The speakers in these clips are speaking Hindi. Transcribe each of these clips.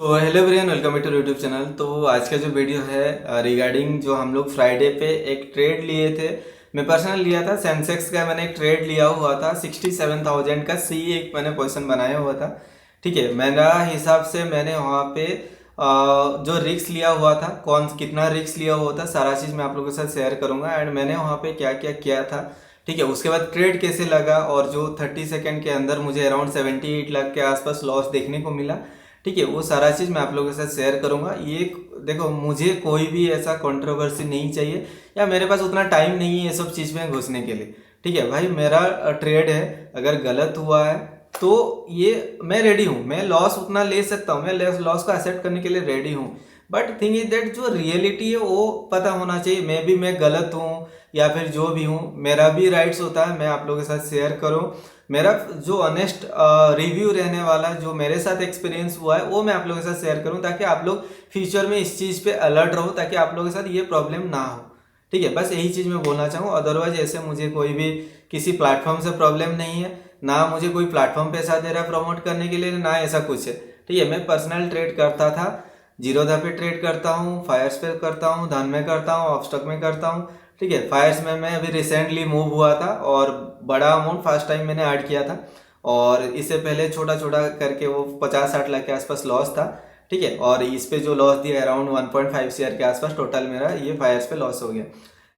तो hello everyone, welcome back to YouTube channel. तो आज का जो वीडियो है रिगार्डिंग जो हम लोग फ्राइडे पे एक ट्रेड लिए थे। मैं पर्सनल लिया था सेंसेक्स का। मैंने एक ट्रेड लिया हुआ था 67,000 का। सी एक मैंने पोजीशन बनाया हुआ था। ठीक है, मेरा हिसाब से मैंने वहाँ पे जो रिस्क लिया हुआ था, कौन कितना रिस्क लिया हुआ था, सारा चीज़ मैं आप लोगों के साथ शेयर करूंगा। एंड मैंने वहाँ पे क्या क्या किया था, ठीक है, उसके बाद ट्रेड कैसे लगा, और जो 30 सेकंड के अंदर मुझे अराउंड 78 लाख के आसपास लॉस देखने को मिला। ठीक है, वो सारा चीज़ मैं आप लोगों के साथ शेयर करूंगा। ये देखो, मुझे कोई भी ऐसा कंट्रोवर्सी नहीं चाहिए, या मेरे पास उतना टाइम नहीं है ये सब चीज़ में घुसने के लिए। ठीक है भाई, मेरा ट्रेड है, अगर गलत हुआ है तो ये मैं रेडी हूँ, मैं लॉस उतना ले सकता हूँ, मैं लॉस को एक्सेप्ट करने के लिए रेडी हूँ। बट थिंग इज दैट जो रियलिटी है वो पता होना चाहिए। मैं गलत हूँ या फिर जो भी हूँ, मेरा भी राइट्स होता है मैं आप लोगों के साथ शेयर करूँ। मेरा जो ऑनेस्ट रिव्यू रहने वाला, जो मेरे साथ एक्सपीरियंस हुआ है, वो मैं आप लोगों के साथ शेयर करूं, ताकि आप लोग फ्यूचर में इस चीज़ पे अलर्ट रहो, ताकि आप लोगों के साथ ये प्रॉब्लम ना हो। ठीक है, बस यही चीज़ मैं बोलना चाहूँ। अदरवाइज ऐसे मुझे कोई भी किसी प्लेटफॉर्म से प्रॉब्लम नहीं है, ना मुझे कोई प्लेटफॉर्म पैसा दे रहा है प्रमोट करने के लिए, ना ऐसा कुछ है। ठीक है, मैं पर्सनल ट्रेड करता था, जीरोधा पे ट्रेड करता हूँ, फायर्स पे करता हूँ, धन में करता हूँ, ऑफस्टॉक में करता हूँ। ठीक है, फायर्स में मैं अभी रिसेंटली मूव हुआ था, और बड़ा अमाउंट फर्स्ट टाइम मैंने ऐड किया था। और इससे पहले छोटा छोटा करके वो 50-60 लाख के आसपास लॉस था। ठीक है, और इस पे जो लॉस दिया अराउंड 1.5 CR के आसपास टोटल मेरा ये फायर्स पे लॉस हो गया।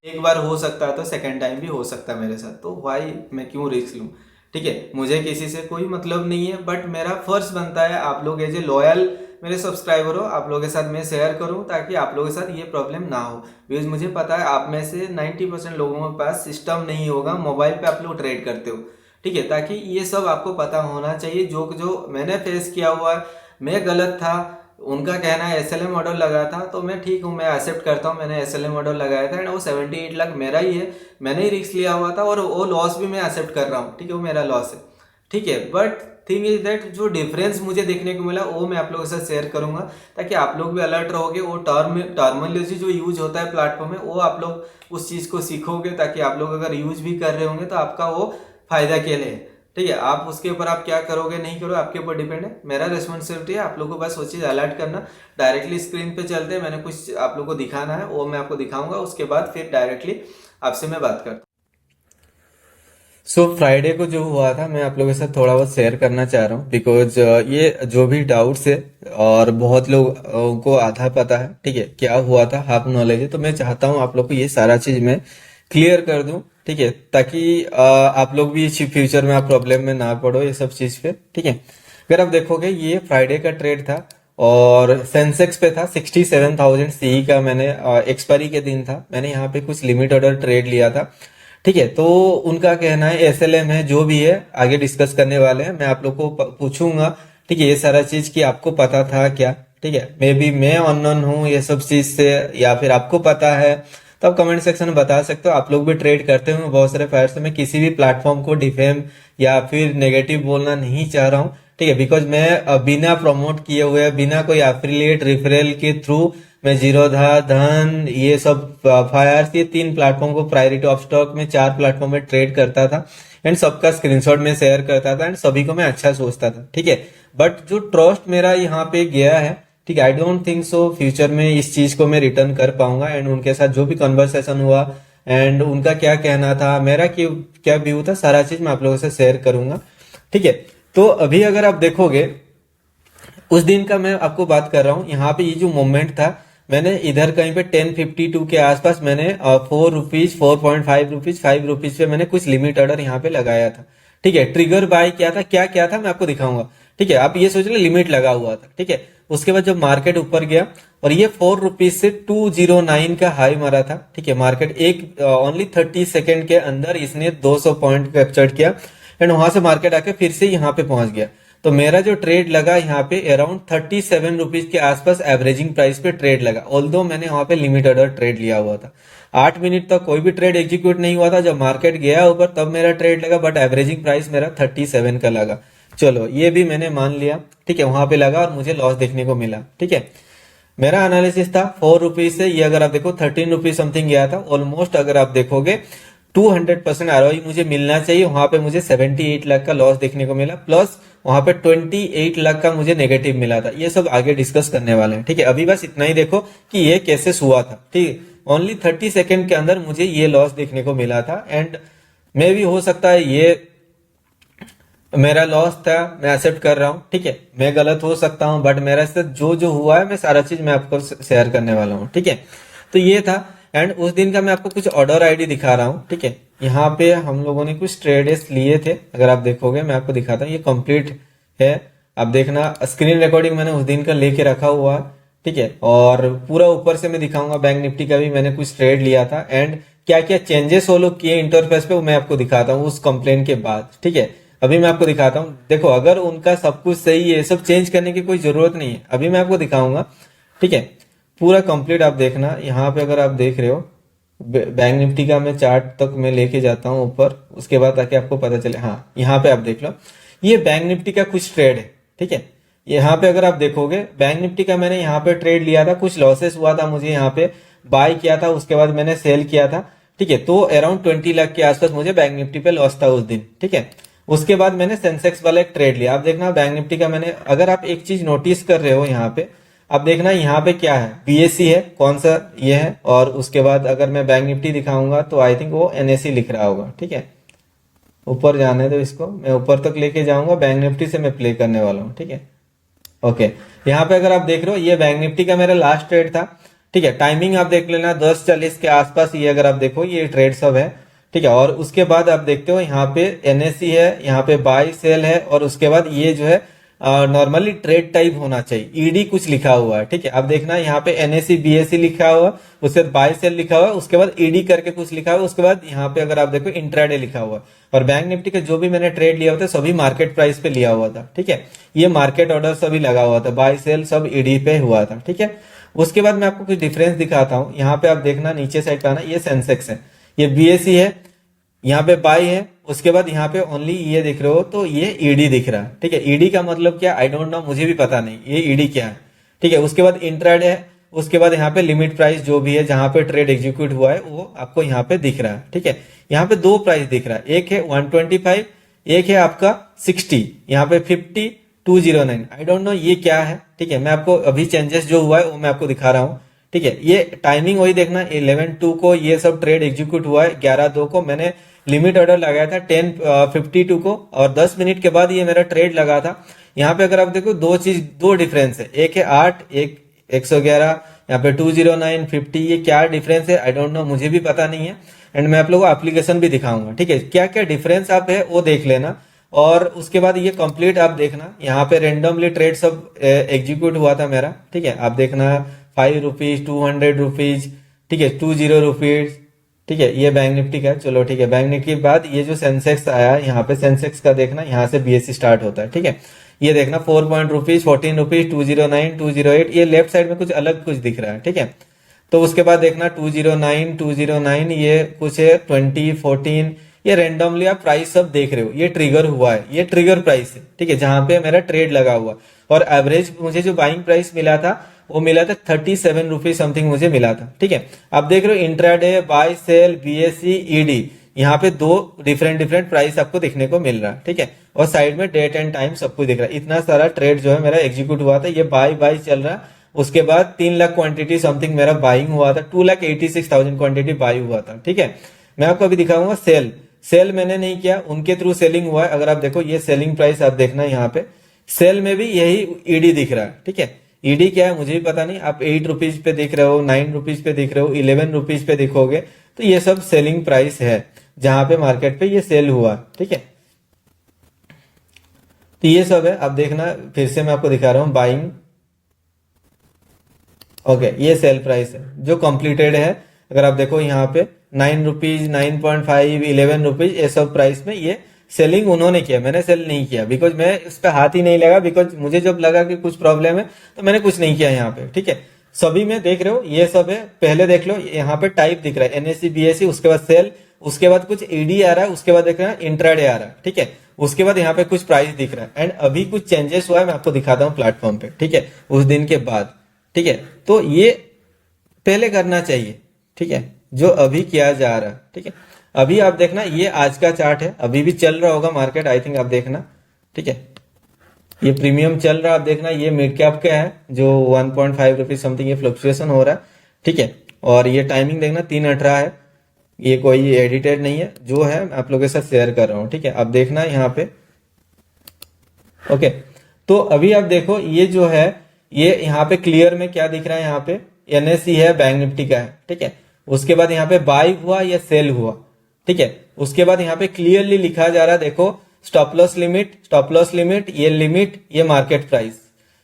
एक बार हो सकता है तो सेकेंड टाइम भी हो सकता है मेरे साथ, तो भाई मैं क्यों रिस्क लूँ। ठीक है, मुझे किसी से कोई मतलब नहीं है, बट मेरा फर्ज बनता है आप लोग एज ए लॉयल मेरे सब्सक्राइबर हो, आप लोगों के साथ मैं शेयर करूं, ताकि आप लोगों के साथ ये प्रॉब्लम ना हो। बिकॉज मुझे पता है आप में से 90% लोगों के पास सिस्टम नहीं होगा, मोबाइल पे आप लोग ट्रेड करते हो। ठीक है, ताकि ये सब आपको पता होना चाहिए। जो जो मैंने फेस किया हुआ है, मैं गलत था, उनका कहना है SLM मॉडल लगा था, तो मैं ठीक हूँ, मैं एक्सेप्ट करता हूँ, मैंने SLM मॉडल लगाया था एंड वो 78 लाख मेरा ही है, मैंने ही रिस्क लिया हुआ था, और वो लॉस भी मैं एक्सेप्ट कर रहा हूँ। ठीक है, वो मेरा लॉस है। ठीक है, बट थिंग इज दैट जो डिफरेंस मुझे देखने को मिला वो मैं आप लोगों के साथ शेयर करूंगा, ताकि आप लोग भी अलर्ट रहोगे। वो टर्मिनोलॉजी जो यूज होता है प्लेटफॉर्म में, वो आप लोग उस चीज़ को सीखोगे, ताकि आप लोग अगर यूज भी कर रहे होंगे तो आपका वो फायदा के लिए है। ठीक है, आप उसके ऊपर आप क्या करोगे नहीं करोगे आपके ऊपर डिपेंड है। मेरा रिस्पॉन्सिबिलिटी है आप लोगों को बस वो चीज़ अलर्ट करना। डायरेक्टली स्क्रीन पे चलते हैं, मैंने कुछ आप लोगों को दिखाना है, वो मैं आपको दिखाऊंगा, उसके बाद फिर डायरेक्टली आपसे मैं बात करता हूँ। फ्राइडे को जो हुआ था मैं आप लोगों के साथ थोड़ा बहुत शेयर करना चाह रहा हूँ, बिकॉज ये जो भी डाउट्स है, और बहुत लोग को आधा पता है, ठीक है, क्या हुआ था, हाफ नॉलेज है, तो मैं चाहता हूँ आप लोग को ये सारा चीज मैं क्लियर कर दूं। ठीक है, ताकि आप लोग भी फ्यूचर में आप प्रॉब्लम में ना पड़ो ये सब चीज पे। ठीक है, अगर आप देखोगे ये फ्राइडे का ट्रेड था, और सेंसेक्स पे था 67,000 CE का। मैंने एक्सपायरी के दिन था, मैंने यहाँ पे कुछ लिमिट ऑर्डर ट्रेड लिया था। ठीक है, तो उनका कहना है SLM है, जो भी है आगे डिस्कस करने वाले हैं, मैं आप लोग को पूछूंगा। ठीक है, ये सारा चीज की आपको पता था क्या? ठीक है, मे बी मैं अननोन हूँ ये सब चीज से, या फिर आपको पता है, तो आप कमेंट सेक्शन में बता सकते हो। आप लोग भी ट्रेड करते हो बहुत सारे फायर से। मैं किसी भी प्लेटफॉर्म को डिफेम या फिर नेगेटिव बोलना नहीं चाह रहा हूँ। ठीक है, बिकॉज मैं बिना प्रमोट किए हुए, बिना कोई एफिलिएट रेफरल के थ्रू मैं जीरोधा, धन, ये सब फायर्स, ये 3 प्लेटफॉर्म को प्रायोरिटी ऑफ स्टॉक में 4 प्लेटफॉर्म में ट्रेड करता था, एंड सबका स्क्रीनशॉट में शेयर करता था, एंड सभी को मैं अच्छा सोचता था। ठीक है, बट जो ट्रस्ट मेरा यहाँ पे गया है, ठीक है, I don't think so future में इस चीज को मैं रिटर्न कर पाऊंगा। एंड उनके साथ जो भी कन्वर्सेशन हुआ, एंड उनका क्या कहना था, मेरा क्या व्यू था, सारा चीज मैं आप लोगों से शेयर करूंगा। ठीक है, तो अभी अगर आप देखोगे उस दिन का मैं आपको बात कर रहा हूँ, यहाँ पे ये जो मोमेंट था, मैंने इधर कहीं पे 1052 के आसपास मैंने 4 रुपीज, 4.5 रुपीज, 5 रुपीज पे मैंने कुछ लिमिट ऑर्डर यहाँ पे लगाया था। ठीक है, ट्रिगर बाय किया था, क्या क्या था मैं आपको दिखाऊंगा। ठीक है, आप ये सोच लो लिमिट लगा हुआ था। ठीक है, उसके बाद जब मार्केट ऊपर गया, और ये 4 रुपीज से 209 का हाई मारा था। ठीक है, मार्केट एक ओनली 30 सेकेंड के अंदर इसने 200 पॉइंट कैप्चर किया, एंड वहां से मार्केट आके फिर से यहाँ पे पहुंच गया। तो मेरा जो ट्रेड लगा यहाँ पे अराउंड 37 रुपीज के आसपास एवरेजिंग प्राइस पे ट्रेड लगा, ऑल्दो मैंने वहां पे लिमिट ऑर्डर ट्रेड लिया हुआ था। 8 मिनट तक कोई भी ट्रेड एग्जीक्यूट नहीं हुआ था, जब मार्केट गया ऊपर तब मेरा ट्रेड लगा, बट एवरेजिंग प्राइस मेरा 37 का लगा। चलो ये भी मैंने मान लिया। ठीक है, वहां पे लगा और मुझे लॉस देखने को मिला। ठीक है, मेरा एनालिसिस था 4 रुपीज से, ये अगर आप देखो 13 रुपीज समथिंग गया था ऑलमोस्ट। अगर आप देखोगे 200% आरओई मुझे मिलना चाहिए, वहां पे मुझे 78 लाख का लॉस देखने को मिला, प्लस वहां पे 28 लाख का मुझे नेगेटिव मिला था। ये सब आगे डिस्कस करने वाले हैं, ठीक है। अभी बस इतना ही देखो कि ये कैसे हुआ था, ठीक है। ओनली 30 सेकेंड के अंदर मुझे ये लॉस देखने को मिला था, एंड मे भी हो सकता है ये मेरा लॉस था, मैं एक्सेप्ट कर रहा हूँ, ठीक है। मैं गलत हो सकता हूँ, बट मेरा साथ जो जो हुआ है मैं सारा चीज मैं आपको शेयर करने वाला हूँ, ठीक है। तो ये था, एंड उस दिन का मैं आपको कुछ ऑर्डर आईडी दिखा रहा हूँ, ठीक है। यहाँ पे हम लोगों ने कुछ ट्रेड्स लिए थे, अगर आप देखोगे मैं आपको दिखाता हूँ, ये कंप्लीट है। आप देखना स्क्रीन रिकॉर्डिंग मैंने उस दिन का लेके रखा हुआ है, ठीक है। और पूरा ऊपर से मैं दिखाऊंगा, बैंक निफ्टी का भी मैंने कुछ ट्रेड लिया था, एंड क्या क्या चेंजेस वो लोग किए इंटरफेस पे वो मैं आपको दिखाता हूँ उस कंप्लेन के बाद, ठीक है। अभी मैं आपको दिखाता हूँ, देखो अगर उनका सब कुछ सही है, सब चेंज करने की कोई जरूरत नहीं है, अभी मैं आपको दिखाऊंगा, ठीक है। पूरा कंप्लीट आप देखना, यहाँ पे अगर आप देख रहे हो बैंक निफ्टी का मैं चार्ट तक मैं लेके जाता हूँ ऊपर, उसके बाद ताकि आपको पता चले। हाँ, यहाँ पे आप देख लो, ये बैंक निफ्टी का कुछ ट्रेड है, ठीक है। यहाँ पे अगर आप देखोगे बैंक निफ्टी का मैंने यहाँ पे ट्रेड लिया था, कुछ लॉसेस हुआ था, मुझे यहाँ पे बाय किया था, उसके बाद मैंने सेल किया था, ठीक है। तो अराउंड 20 लाख के आसपास मुझे बैंक निफ्टी पे लॉस था उस दिन, ठीक है। उसके बाद मैंने सेंसेक्स वाला एक ट्रेड लिया। आप देखना बैंक निफ्टी का मैंने, अगर आप एक चीज नोटिस कर रहे हो यहाँ पे, आप देखना यहाँ पे क्या है, बीएससी है, कौन सा ये है, और उसके बाद अगर मैं बैंक निफ्टी दिखाऊंगा तो आई थिंक वो एनएससी लिख रहा होगा, ठीक है। ऊपर जाने दो इसको, मैं ऊपर तक लेके जाऊंगा, बैंक निफ्टी से मैं प्ले करने वाला हूँ, ठीक है। ओके, यहाँ पे अगर आप देख रहे हो ये बैंक निफ्टी का मेरा लास्ट ट्रेड था, ठीक है। टाइमिंग आप देख लेना 10:40 के आसपास, ये अगर आप देखो ये ट्रेड सब है, ठीक है। और उसके बाद आप देखते हो यहाँ पे एनएससी है, यहाँ पे बाय सेल है, और उसके बाद ये जो है नॉर्मली ट्रेड टाइप होना चाहिए, ईडी कुछ लिखा हुआ है, ठीक है। अब देखना यहाँ पे एनएससी बीएससी लिखा हुआ, उसके बाद बाय सेल लिखा हुआ, उसके बाद ईडी करके कुछ लिखा हुआ, उसके बाद यहाँ पे अगर आप देखो इंट्राडे लिखा हुआ। और बैंक निफ्टी के जो भी मैंने ट्रेड लिया हुआ था सभी मार्केट प्राइस पे लिया हुआ था, ठीक है। ये मार्केट ऑर्डर सभी लगा हुआ था, बाय सेल सब ईडी पे हुआ था, ठीक है। उसके बाद मैं आपको कुछ डिफरेंस दिखाता हूँ। यहाँ पे आप देखना नीचे साइड पे आना, ये सेंसेक्स है, ये बीएससी है, यहाँ पे बाई है, उसके बाद यहाँ पे ओनली ये दिख रहे हो तो ये ईडी दिख रहा है, ठीक है। ईडी का मतलब क्या, आई डोंट नो, मुझे भी पता नहीं ये ईडी क्या है, ठीक है। उसके बाद इंट्राडे है, उसके बाद यहाँ पे लिमिट प्राइस जो भी है जहां पे ट्रेड एग्जीक्यूट हुआ है वो आपको यहाँ पे दिख रहा है, ठीक है। यहाँ पे दो प्राइस दिख रहा है, एक है 125, एक है आपका 60, यहाँ पे 5209, आई डोंट नो ये क्या है, ठीक है। मैं आपको अभी चेंजेस जो हुआ है वो मैं आपको दिखा रहा हूँ, ठीक है। ये टाइमिंग वही देखना, 11/2 को ये सब ट्रेड एग्जीक्यूट हुआ है, 11/2 को मैंने लिमिट ऑर्डर लगाया था 10:52 को, और 10 मिनट के बाद ये मेरा ट्रेड लगा था। यहाँ पे अगर आप देखो दो डिफरेंस है, एक है 8, एक 111, यहाँ पे 209, 50, ये क्या डिफरेंस है आई डोंट नो, मुझे भी पता नहीं है। एंड मैं आप लोगों को एप्लीकेशन भी दिखाऊंगा, ठीक है, क्या क्या डिफरेंस आप है वो देख लेना। और उसके बाद ये कंप्लीट आप देखना, यहाँ पे रेंडमली ट्रेड सब एग्जीक्यूट हुआ था मेरा, ठीक है। आप देखना 5 रुपीज, 200 रुपीज, ठीक है, 20 रुपीज, ठीक है। ये बैंक निफ्टी का, चलो ठीक है। बैंक निफ्टी के बाद ये जो सेंसेक्स आया, यहाँ पे सेंसेक्स का देखना, यहाँ से बीएससी स्टार्ट होता है, ठीक है। ये देखना 4 पॉइंट रुपीज, 14 रुपीज, 209, 208, ये लेफ्ट साइड में कुछ अलग कुछ दिख रहा है, ठीक है। तो उसके बाद देखना 209, 209, ये कुछ है 20, 14, ये रेंडमली आप प्राइस सब देख रहे हो, ये ट्रिगर हुआ है, ये ट्रिगर प्राइस है, ठीक है, जहां पे मेरा ट्रेड लगा हुआ। और एवरेज मुझे जो बाइंग प्राइस मिला था वो मिला था 37 रुपीज समथिंग मुझे मिला था, ठीक है। आप देख रहे हो intraday, buy sell, BSC, ED, यहाँ पे दो डिफरेंट प्राइस आपको देखने को मिल रहा है, ठीक है। और साइड में डेट एंड टाइम सब कुछ दिख रहा है। इतना सारा ट्रेड जो है मेरा एग्जीक्यूट हुआ था, ये बाय चल रहा है। उसके बाद 3 लाख क्वांटिटी समथिंग मेरा बाइंग हुआ था, 2,86,000 क्वांटिटी बाई हुआ था, ठीक है। मैं आपको अभी दिखाऊंगा सेल मैंने नहीं किया, उनके थ्रू सेलिंग हुआ है। अगर आप देखो ये सेलिंग प्राइस आप देखना, यहाँ पे सेल में भी यही ईडी दिख रहा है, ठीक है। ईडी क्या है मुझे भी पता नहीं, आप 8 रुपीज पे दिख रहे हो, 9 रुपीज पे दिख रहे हो, 11 रुपीज पे दिखोगे तो ये सब सेलिंग प्राइस है जहां पे मार्केट पे ये सेल हुआ, ठीक है। तो ये सब है, आप देखना, फिर से मैं आपको दिखा रहा हूं बाइंग, ओके। ये सेल प्राइस है जो कंप्लीटेड है। अगर आप देखो यहाँ पे 9 रुपीज, 9.5, 11 रुपीज, ये सब प्राइस में ये सेलिंग उन्होंने किया, मैंने सेल नहीं किया, बिकॉज मैं इस पे हाथ ही नहीं लगा, बिकॉज मुझे जब लगा कि कुछ प्रॉब्लम है तो मैंने कुछ नहीं किया यहाँ पे, ठीक है। सभी में देख रहे हो ये सब है, पहले देख लो यहाँ पे टाइप दिख रहा है एनएससी बीएससी, उसके बाद सेल, उसके बाद कुछ ईडी आ रहा है, उसके बाद देख रहे हैं इंट्राडे आ रहा है, ठीक है। उसके बाद यहाँ पे कुछ प्राइस दिख रहा है, एंड अभी कुछ चेंजेस हुआ है, मैं आपको दिखाता हूँ प्लेटफॉर्म पे, ठीक है, उस दिन के बाद, ठीक है। तो ये पहले करना चाहिए, ठीक है, जो अभी किया जा रहा है, ठीक है। अभी आप देखना ये आज का चार्ट है, अभी भी चल रहा होगा मार्केट, आई थिंक आप देखना, ठीक है। ये प्रीमियम चल रहा है, आप देखना ये मिड कैप का है जो 1.5 रुपीज समथिंग ये फ्लक्चुएशन हो रहा है, ठीक है। और ये टाइमिंग देखना 3:18 है, ये कोई एडिटेड नहीं है, जो है मैं आप लोगों के साथ शेयर कर रहा हूँ, ठीक है। अब देखना यहाँ पे, ओके। तो अभी आप देखो ये जो है, ये यहाँ पे क्लियर में क्या दिख रहा है, यहाँ पे एनएसई है, बैंक निफ्टी का है, ठीक है। उसके बाद यहाँ पे बाई हुआ या सेल हुआ, ठीक है। उसके बाद यहाँ पे क्लियरली लिखा जा रहा है, देखो स्टॉप लॉस लिमिट, ये लिमिट, ये मार्केट प्राइस।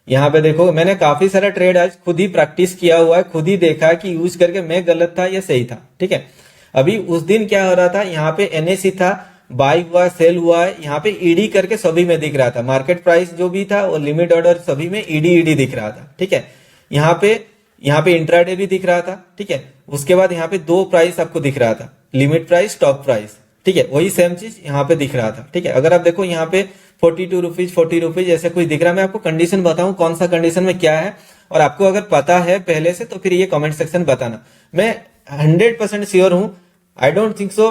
यहाँ पे देखो मैंने काफी सारा ट्रेड आज खुद ही प्रैक्टिस किया हुआ है, खुद ही देखा कि यूज करके मैं गलत था या सही था, ठीक है। अभी उस दिन क्या हो रहा था, यहाँ पे एनएसई था, बाई हुआ, सेल हुआ है, यहाँ पे ईडी करके सभी में दिख रहा था, मार्केट प्राइस जो भी था और लिमिट ऑर्डर सभी में ईडी दिख रहा था, ठीक है। यहाँ पे इंट्राडे भी दिख रहा था, ठीक है। उसके बाद यहाँ पे दो प्राइस आपको दिख रहा था, लिमिट प्राइस, स्टॉप प्राइस, ठीक है। वही सेम चीज यहाँ पे दिख रहा था, ठीक है। अगर आप देखो यहाँ पे 42 रुपीज, 40 रुपीज ऐसे कुछ दिख रहा है। मैं आपको कंडीशन बताऊं कौन सा कंडीशन में क्या है, और आपको अगर पता है पहले से तो फिर ये कमेंट सेक्शन बताना। मैं 100% श्योर हूं, I don't think so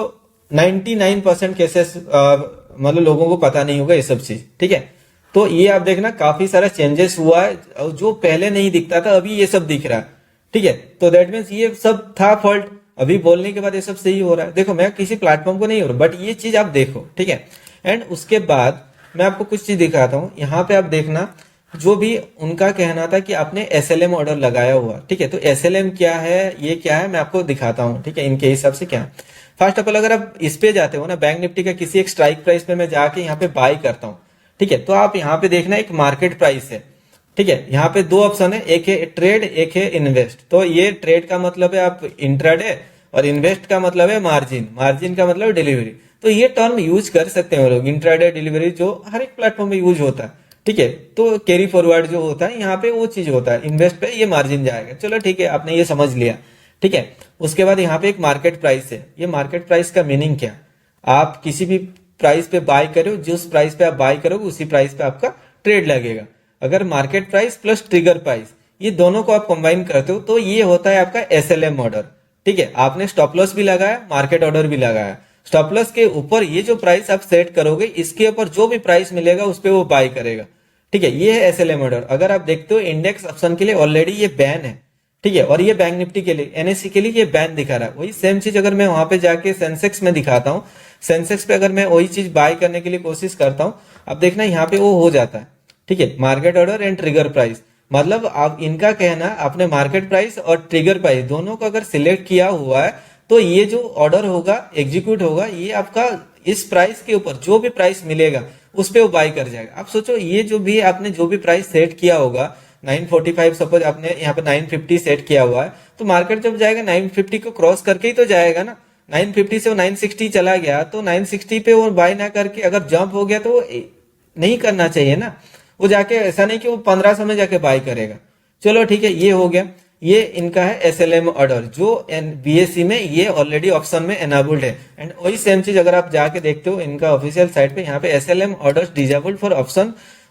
99% cases मतलब लोगों को पता नहीं होगा ये सब चीज, ठीक है। तो ये आप देखना काफी सारा चेंजेस हुआ है, जो पहले नहीं दिखता था अभी ये सब दिख रहा है, ठीक है। तो दैट मीन्स ये सब था फॉल्ट, अभी बोलने के बाद ये सब सही हो रहा है। देखो मैं किसी प्लेटफॉर्म को नहीं हो रहा, बट ये चीज आप देखो, ठीक है। एंड उसके बाद मैं आपको कुछ चीज दिखाता हूं, यहाँ पे आप देखना, जो भी उनका कहना था कि आपने एसएलएम ऑर्डर लगाया हुआ, ठीक है। तो एसएलएम क्या है, ये क्या है, मैं आपको दिखाता हूँ, ठीक है, इनके हिसाब से क्या है। फर्स्ट ऑफ ऑल अगर आप इस पे जाते हो ना, बैंक निफ्टी का किसी एक स्ट्राइक प्राइस पे मैं जाके यहाँ पे बाई करता हूँ, ठीक है। तो आप यहाँ पे देखना एक मार्केट प्राइस है, ठीक है। यहाँ पे दो ऑप्शन है, एक है ट्रेड, एक है इन्वेस्ट। तो ये ट्रेड का मतलब है आप इंट्राडे, और इन्वेस्ट का मतलब है मार्जिन, मार्जिन का मतलब डिलीवरी। तो ये टर्म यूज कर सकते हैं लोग, इंट्राडे डिलीवरी जो हर एक प्लेटफॉर्म में यूज होता है, ठीक है। तो कैरी फॉरवर्ड जो होता है यहाँ पे वो चीज होता है, इन्वेस्ट पे ये मार्जिन जाएगा, चलो ठीक है, आपने ये समझ लिया, ठीक है। उसके बाद यहाँ पे एक मार्केट प्राइस है, ये मार्केट प्राइस का मीनिंग क्या, आप किसी भी प्राइस पे बाय करो, जिस प्राइस पे आप बाय करोगे उसी प्राइस पे आपका ट्रेड लगेगा। अगर market price plus trigger price ये दोनों को आप कंबाइन करते हो तो ये होता है आपका एसएलएम ऑर्डर, ठीक है। आपने स्टॉप लॉस भी लगाया, मार्केट ऑर्डर भी लगाया, स्टॉप लॉस के ऊपर ये जो प्राइस आप सेट करोगे इसके ऊपर जो भी प्राइस मिलेगा उस पर वो बाय करेगा, ठीक है। ये है एसएलएम ऑर्डर। अगर आप देखते हो इंडेक्स ऑप्शन के लिए ऑलरेडी ये बैन है, ठीक है। और ये बैंक निफ्टी के लिए, एनएससी के लिए ये बैन दिखा रहा है। वही सेम चीज अगर मैं वहां पे जाके सेंसेक्स में दिखाता हूँ, सेंसेक्स पे अगर मैं वही चीज बाय करने के लिए कोशिश करता हूँ, अब देखना यहाँ पे वो हो जाता है, ठीक है। Market order and trigger price, मतलब आप इनका कहना आपने मार्केट प्राइस और ट्रिगर प्राइस दोनों को अगर सिलेक्ट किया हुआ है तो ये जो ऑर्डर होगा, एग्जीक्यूट होगा, ये आपका इस प्राइस के ऊपर जो भी प्राइस मिलेगा उस पे वो बाय कर जाएगा। आप सोचो ये जो भी आपने जो भी प्राइस सेट किया होगा 945, सपोज आपने यहाँ पे 950 सेट किया हुआ है, तो मार्केट जब जाएगा 950 को क्रॉस करके ही तो जाएगा ना। 950 से वो 960 चला गया तो 960 पे वो बाय ना करके अगर जंप हो गया तो वो नहीं करना चाहिए ना, वो जाके ऐसा नहीं कि वो 1500 में जाके बाय करेगा। चलो ठीक है, ये हो गया, ये इनका है एसएलएम ऑर्डर जो बीएसई में ये ऑलरेडी ऑप्शन में एनाबल्ड है। एंड वही सेम चीज अगर आप जाके देखते हो इनका ऑफिशियल साइट पे, यहाँ पे SLM order disabled for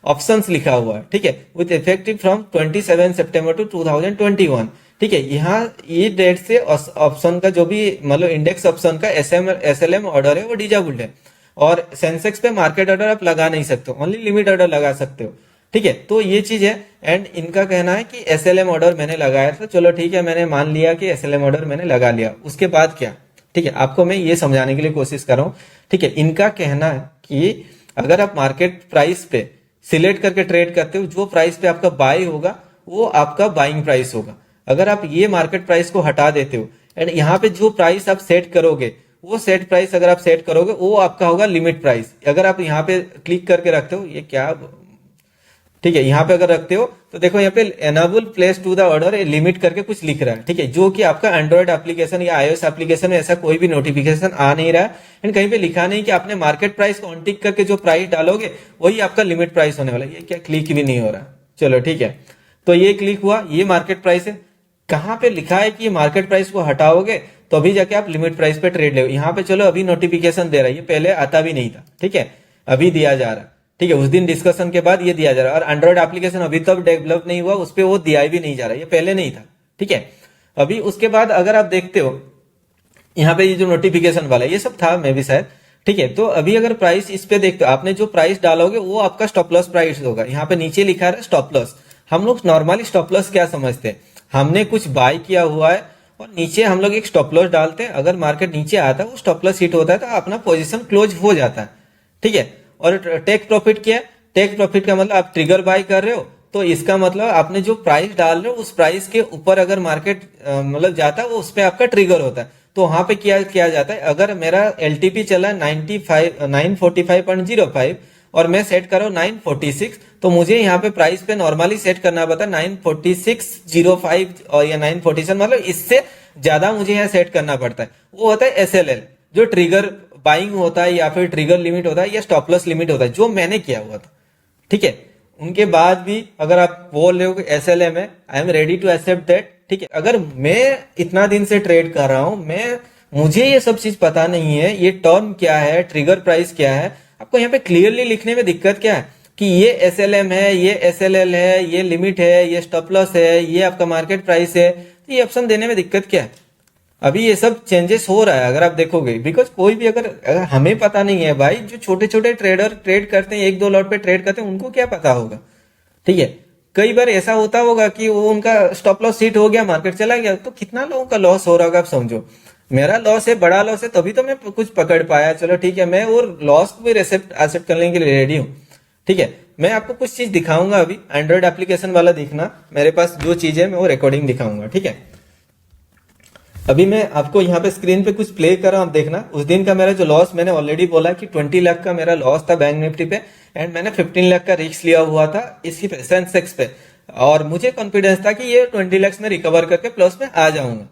options लिखा हुआ है, ठीक है, विथ इफेक्टिव फ्रॉम 27 सितंबर टू 2021, ठीक है। यहाँ ये डेट से ऑप्शन का जो भी मतलब इंडेक्स ऑप्शन का एसएलएम ऑर्डर है वो डिजेबल्ड है। और सेंसेक्स पे मार्केट ऑर्डर आप लगा नहीं सकते, ओनली लिमिट ऑर्डर लगा सकते हो, ठीक है। तो ये चीज है। एंड इनका कहना है कि एसएलएम ऑर्डर मैंने लगाया था, चलो ठीक है, मैंने मान लिया कि एसएलएम ऑर्डर मैंने लगा लिया, उसके बाद क्या, ठीक है, आपको मैं ये समझाने के लिए कोशिश कर रहा हूँ, ठीक है। इनका कहना है कि अगर आप मार्केट प्राइस पे सिलेक्ट करके ट्रेड करते हो, जो प्राइस पे आपका बाय होगा वो आपका बाइंग प्राइस होगा। अगर आप ये मार्केट प्राइस को हटा देते हो एंड यहाँ पे जो प्राइस आप सेट करोगे वो सेट प्राइस अगर आप सेट करोगे वो आपका होगा लिमिट प्राइस। अगर आप यहाँ पे क्लिक करके रखते हो, ये क्या, ठीक है, यहाँ पे अगर रखते हो तो देखो यहाँ पे enable place to the order limit करके कुछ लिख रहा है, ठीक है, जो कि आपका एंड्रॉइड एप्लीकेशन या iOS एप्लीकेशन में ऐसा कोई भी नोटिफिकेशन आ नहीं रहा है। एंड कहीं पे लिखा नहीं कि आपने मार्केट प्राइस को ऑनटिक करके जो प्राइस डालोगे वही आपका लिमिट प्राइस होने वाला है। ये क्या, क्लिक भी नहीं हो रहा, चलो ठीक है। तो ये क्लिक हुआ, ये मार्केट प्राइस है। कहाँ पे लिखा है कि ये मार्केट प्राइस को हटाओगे तो अभी जाके आप लिमिट प्राइस पे ट्रेड ले। यहाँ पे चलो अभी नोटिफिकेशन दे रहा है, ये पहले आता भी नहीं था, ठीक है, अभी दिया जा रहा है, ठीक है। उस दिन डिस्कशन के बाद ये दिया जा रहा है। और एंड्रॉइड एप्लीकेशन अभी तक डेवलप नहीं हुआ, उस पर वो दिया भी नहीं जा रहा, ये पहले नहीं था, ठीक है। अभी उसके बाद अगर आप देखते हो यहाँ पे ये जो नोटिफिकेशन वाला है, ये सब था मे भी शायद। ठीक है, तो अभी अगर प्राइस इस पे देखते हो, आपने जो प्राइस डालोगे वो आपका स्टॉप लॉस प्राइस होगा। यहाँ पे नीचे लिखा है स्टॉप लॉस। हम लोग नॉर्मली स्टॉप लॉस क्या समझते हैं, हमने कुछ बाय किया हुआ है और नीचे हम लोग एक स्टॉप लॉस डालते हैं, अगर मार्केट नीचे आता है वो स्टॉप लॉस हिट होता है तो अपना पोजीशन क्लोज हो जाता है। ठीक है, और टेक प्रॉफिट क्या है, टेक प्रॉफिट का मतलब आप ट्रिगर बाय कर रहे हो तो इसका मतलब आपने जो प्राइस डाल रहे हो उस प्राइस के ऊपर अगर मार्केट मतलब जाता है वो उस पर आपका ट्रिगर होता है। तो वहां पे क्या किया जाता है, अगर मेरा एलटीपी चला 945.05 और मैं सेट कर रहा हूँ 946, तो मुझे यहाँ पे प्राइस पे नॉर्मली सेट करना पड़ता है 946.05 और या 947, मतलब इससे ज्यादा मुझे यहाँ सेट करना पड़ता है। वो होता है एसएलएल, जो ट्रिगर बाइंग होता है या फिर ट्रिगर लिमिट होता है या स्टॉप लॉस लिमिट होता है, जो मैंने किया हुआ था। ठीक है, उनके बाद भी अगर आप बोल रहे हो कि एसएलएम है, I am ready to accept that. ठीक है, अगर मैं इतना दिन से ट्रेड कर रहा हूं, मुझे ये सब चीज पता नहीं है, ये टर्म क्या है, ट्रिगर प्राइस क्या है, आपको यहाँ पे क्लियरली लिखने में दिक्कत क्या है कि ये एसएलएम है, ये एसएलएल है, ये लिमिट है, ये स्टॉप लॉस है, ये आपका मार्केट प्राइस है, तो ये ऑप्शन देने में दिक्कत क्या है। अभी ये सब चेंजेस हो रहा है अगर आप देखोगे, बिकॉज कोई भी अगर हमें पता नहीं है भाई, जो छोटे छोटे ट्रेडर ट्रेड करते हैं, एक दो लॉट पे ट्रेड करते हैं, उनको क्या पता होगा। ठीक है, कई बार ऐसा होता होगा कि वो उनका स्टॉप लॉस हिट हो गया, मार्केट चला गया, तो कितना लोगों का लॉस हो रहा होगा आप समझो। मेरा लॉस है, बड़ा लॉस है, तभी तो मैं कुछ पकड़ पाया, चलो ठीक है, मैं वो लॉस को भी एक्सेप्ट करने के लिए रेडी हूँ। ठीक है, मैं आपको कुछ चीज दिखाऊंगा अभी, एंड्रॉइड एप्लीकेशन वाला दिखना, मेरे पास जो चीज है मैं वो रिकॉर्डिंग दिखाऊंगा। ठीक है, अभी मैं आपको यहाँ पे स्क्रीन पे कुछ प्ले कर रहा हूँ, आप देखना। उस दिन का मेरा जो लॉस, मैंने ऑलरेडी बोला कि 20 लाख का मेरा लॉस था बैंक निफ्टी पे, एंड मैंने 15 लाख का रिस्क लिया हुआ था इसकी सेंसेक्स पे, और मुझे कॉन्फिडेंस था कि ये 20 लाख में रिकवर करके प्लस में आ जाऊंगा।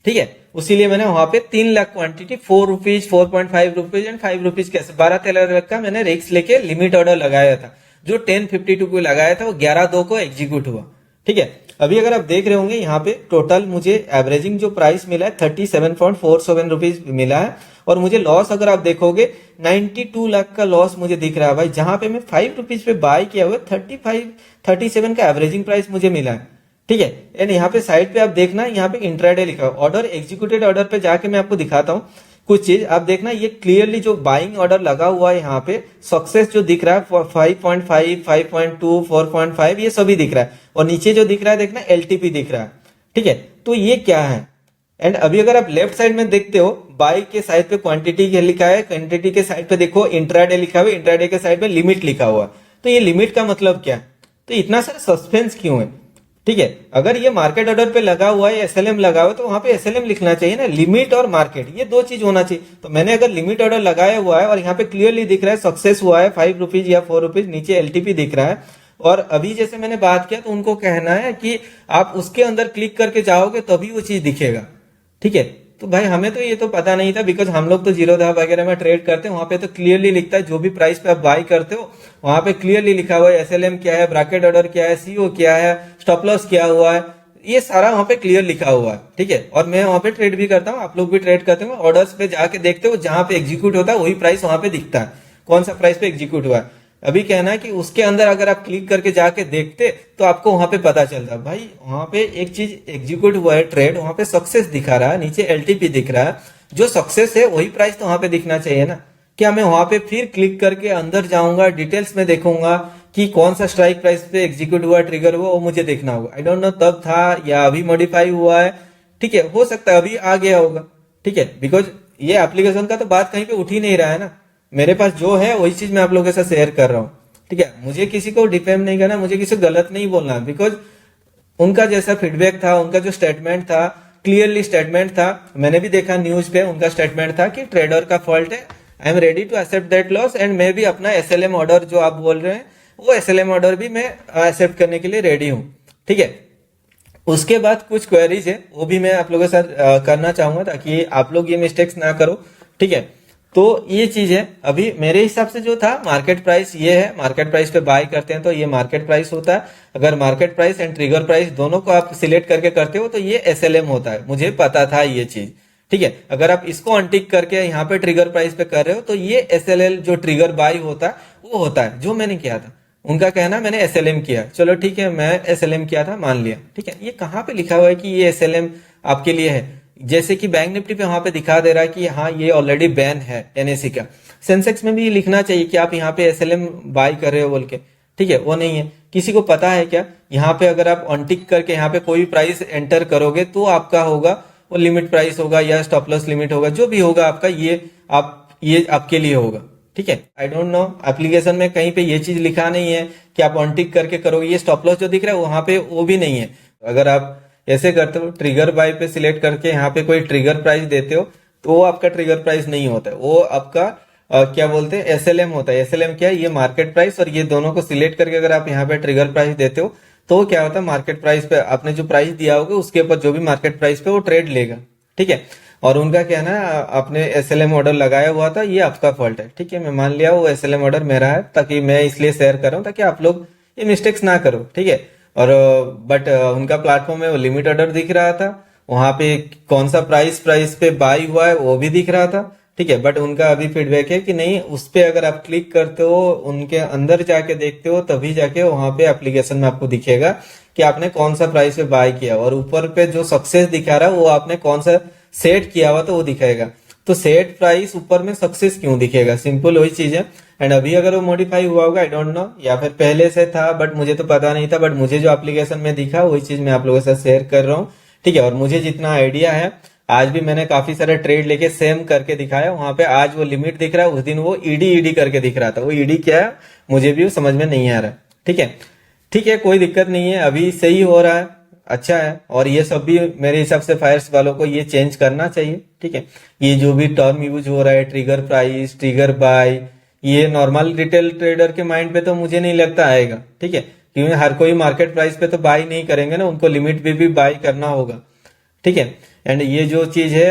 ठीक है, उसीलिए मैंने वहां पे 3 lakh quantity, 4 rupees, 4.5 rupees and 5 rupees कैसे 12-13 लाख का मैंने रिस्क लेके लिमिट ऑर्डर लगाया था। जो 1052 को लगाया था वो 11/2 को एग्जीक्यूट हुआ। ठीक है, अभी अगर आप देख रहे होंगे यहाँ पे टोटल मुझे एवरेजिंग जो प्राइस मिला है 37.47 रुपीज मिला है, और मुझे लॉस अगर आप देखोगे 92 लाख का लॉस मुझे दिख रहा है भाई, जहां पे मैं 5 रुपीज पे बाय किया हुआ 37 का एवरेजिंग प्राइस मुझे मिला है। ठीक है, एंड यहाँ पे साइड पे आप देखना, यहाँ पे इंट्राडे लिखा है, ऑर्डर एग्जीक्यूटेड ऑर्डर पे जाके मैं आपको दिखाता हूँ कुछ चीज। आप देखना, ये क्लियरली जो बाइंग ऑर्डर लगा हुआ है यहाँ पे सक्सेस जो दिख रहा है 5.5, 5.2, 4.5, ये सभी दिख रहा है, और नीचे जो दिख रहा है देखना एलटीपी दिख रहा है। ठीक है, तो ये क्या है। एंड अभी अगर आप लेफ्ट साइड में देखते हो, बाई के साइड पे क्वांटिटी के लिखा है, क्वांटिटी के साइड पे देखो इंट्राडे लिखा हुआ है, इंट्राडे के साइड पे लिमिट लिखा हुआ है। तो ये लिमिट का मतलब क्या है, तो इतना सारा सस्पेंस क्यों है। ठीक है, अगर ये मार्केट ऑर्डर पे लगा हुआ है, एसएलएम लगा हुआ है, तो वहां पे एसएलएम लिखना चाहिए ना, लिमिट और मार्केट, ये दो चीज होना चाहिए। तो मैंने अगर लिमिट ऑर्डर लगाया हुआ है और यहाँ पे क्लियरली दिख रहा है सक्सेस हुआ है 5 रुपीज या 4 रुपीज, नीचे एलटीपी दिख रहा है, और अभी जैसे मैंने बात किया तो उनको कहना है कि आप उसके अंदर क्लिक करके जाओगे तभी वो चीज दिखेगा। ठीक है, तो भाई हमें तो ये तो पता नहीं था, बिकॉज हम लोग तो जीरोधा वगैरह में ट्रेड करते हैं, वहां पे तो क्लियरली लिखता है जो भी प्राइस पे आप बाई करते हो वहां पे क्लियरली लिखा हुआ है एसएलएम क्या है, ब्रैकेट ऑर्डर क्या है, सीओ क्या है, स्टॉप लॉस क्या हुआ है, ये सारा वहां पे क्लियर लिखा हुआ है। ठीक है, और मैं वहां पे ट्रेड भी करता हूँ, आप लोग भी ट्रेड करते हो, ऑर्डर्स पे जाके देखते हो, जहां पे एग्जीक्यूट होता है वही प्राइस वहां पे दिखता है, कौन सा प्राइस पे एग्जीक्यूट हुआ है। अभी कहना है कि उसके अंदर अगर आप क्लिक करके जाके देखते तो आपको वहां पे पता चलता भाई, वहां पे एक चीज एग्जीक्यूट हुआ है ट्रेड, वहां पे सक्सेस दिखा रहा है, नीचे एलटीपी दिख रहा है, जो सक्सेस है वही प्राइस तो वहां पे दिखना चाहिए ना। क्या मैं वहां पे फिर क्लिक करके अंदर जाऊंगा, डिटेल्स में देखूंगा कि कौन सा स्ट्राइक प्राइस पे एग्जीक्यूट हुआ, ट्रिगर हुआ, वो मुझे देखना होगा। आई डोंट नो तब था या अभी मॉडिफाई हुआ है। ठीक है, हो सकता है अभी आ गया होगा। ठीक है, बिकॉज ये एप्लीकेशन का तो बात कहीं पे उठ ही नहीं रहा है ना, मेरे पास जो है वही चीज मैं आप लोगों के साथ शेयर कर रहा हूँ। ठीक है, मुझे किसी को डिफेम नहीं करना, मुझे किसी को गलत नहीं बोलना, बिकॉज उनका जैसा फीडबैक था, उनका जो स्टेटमेंट था, क्लियरली स्टेटमेंट था, मैंने भी देखा न्यूज पे, उनका स्टेटमेंट था कि ट्रेडर का फॉल्ट है, I am ready to accept that loss, and मैं भी अपना एसएलएम ऑर्डर जो आप बोल रहे हैं वो एसएलएम ऑर्डर भी मैं एक्सेप्ट करने के लिए रेडी हूँ। ठीक है, उसके बाद कुछ क्वेरीज है वो भी मैं आप लोगों के साथ करना चाहूंगा ताकि आप लोग ये मिस्टेक्स ना करो। ठीक है, तो ये चीज है, अभी मेरे हिसाब से जो था मार्केट प्राइस ये है, मार्केट प्राइस पे बाय करते हैं तो ये मार्केट प्राइस होता है। अगर market price and trigger price दोनों को आप सिलेक्ट करके करते हो तो ये एसएलएम होता है, मुझे पता था ये चीज। ठीक है, अगर आप इसको अनटिक करके यहाँ पे ट्रिगर प्राइस पे कर रहे हो तो ये एसएलएल जो ट्रिगर बाय होता है वो होता है, जो मैंने किया था। उनका कहना मैंने एसएलएम किया, चलो ठीक है, मैं एसएलएम किया था, मान लिया। ठीक है, ये कहाँ पे लिखा हुआ है कि ये एसएलएम आपके लिए है, जैसे कि बैंक निफ्टी पे वहां पे दिखा दे रहा है कि हाँ ये ऑलरेडी बैन है एनएससी का। सेंसेक्स में भी लिखना चाहिए कि आप यहाँ पे एसएलएम बाय कर रहे हो बोल के, ठीक है, वो नहीं है। किसी को पता है क्या, यहाँ पे अगर आप अनटिक करके यहाँ पे कोई भी प्राइस एंटर करोगे तो आपका होगा वो लिमिट प्राइस होगा या स्टॉप लॉस लिमिट होगा, जो भी होगा आपका ये आपके लिए होगा, ठीक है। आई डोंट नो, एप्लीकेशन में कहीं पे ये चीज लिखा नहीं है कि आप अनटिक करके करोगे। ये स्टॉप लॉस जो दिख रहा है वहां पे वो भी नहीं है। अगर आप ऐसे करते हो ट्रिगर बाय पे सिलेक्ट करके यहाँ पे कोई ट्रिगर प्राइस देते हो तो वो आपका ट्रिगर प्राइस नहीं होता है, वो आपका क्या बोलते हैं एसएलएम होता है। एसएलएम क्या है, ये मार्केट प्राइस, और ये दोनों को सिलेक्ट करके अगर आप यहाँ पे ट्रिगर प्राइस देते हो तो क्या होता है मार्केट प्राइस पे आपने जो प्राइस दिया होगा उसके ऊपर जो भी मार्केट प्राइस पे वो ट्रेड लेगा, ठीक है। और उनका कहना है आपने एसएलएम ऑर्डर लगाया हुआ था, ये आपका फॉल्ट है, ठीक है। मैं मान लिया वो एसएलएम ऑर्डर मेरा है, ताकि मैं इसलिए शेयर कर रहा हूँ ताकि आप लोग ये मिस्टेक्स ना करो, ठीक है। और बट उनका प्लेटफॉर्म में वो लिमिट ऑर्डर दिख रहा था, वहां पे कौन सा प्राइस पे बाई हुआ है वो भी दिख रहा था, ठीक है। बट उनका अभी फीडबैक है कि नहीं, उस पे अगर आप क्लिक करते हो उनके अंदर जाके देखते हो तभी जाके वहां पे एप्लीकेशन में आपको दिखेगा कि आपने कौन सा प्राइस पे बाय किया, और ऊपर पे जो सक्सेस दिखा रहा है वो आपने कौन सा सेट किया हुआ तो वो दिखाएगा। तो सेट प्राइस ऊपर में सक्सेस क्यों दिखेगा, सिंपल वही चीज है। एंड अभी अगर वो मॉडिफाई हुआ होगा आई डोंट नो, या फिर पहले से था बट मुझे तो पता नहीं था, बट मुझे जो एप्लीकेशन में दिखा वही चीज मैं आप लोगों के साथ शेयर कर रहा हूँ, ठीक है। और मुझे जितना आइडिया है, आज भी मैंने काफी सारे ट्रेड लेके सेम करके दिखाया, वहां पे आज वो लिमिट दिख रहा है, उस दिन वो ईडी करके दिख रहा था। वो ईडी क्या है मुझे भी समझ में नहीं आ रहा, ठीक है। ठीक है, कोई दिक्कत नहीं है, अभी सही हो रहा है, अच्छा है। और ये सब भी मेरे हिसाब से फायर्स वालों को ये चेंज करना चाहिए, ठीक है। ये जो भी टर्म यूज हो रहा है ट्रिगर प्राइस, ट्रिगर बाय, ये नॉर्मल रिटेल ट्रेडर के माइंड पे तो मुझे नहीं लगता आएगा, ठीक है। क्योंकि हर कोई मार्केट प्राइस पे तो बाय नहीं करेंगे ना, उनको लिमिट पे भी बाय करना होगा, ठीक है। एंड ये जो चीज है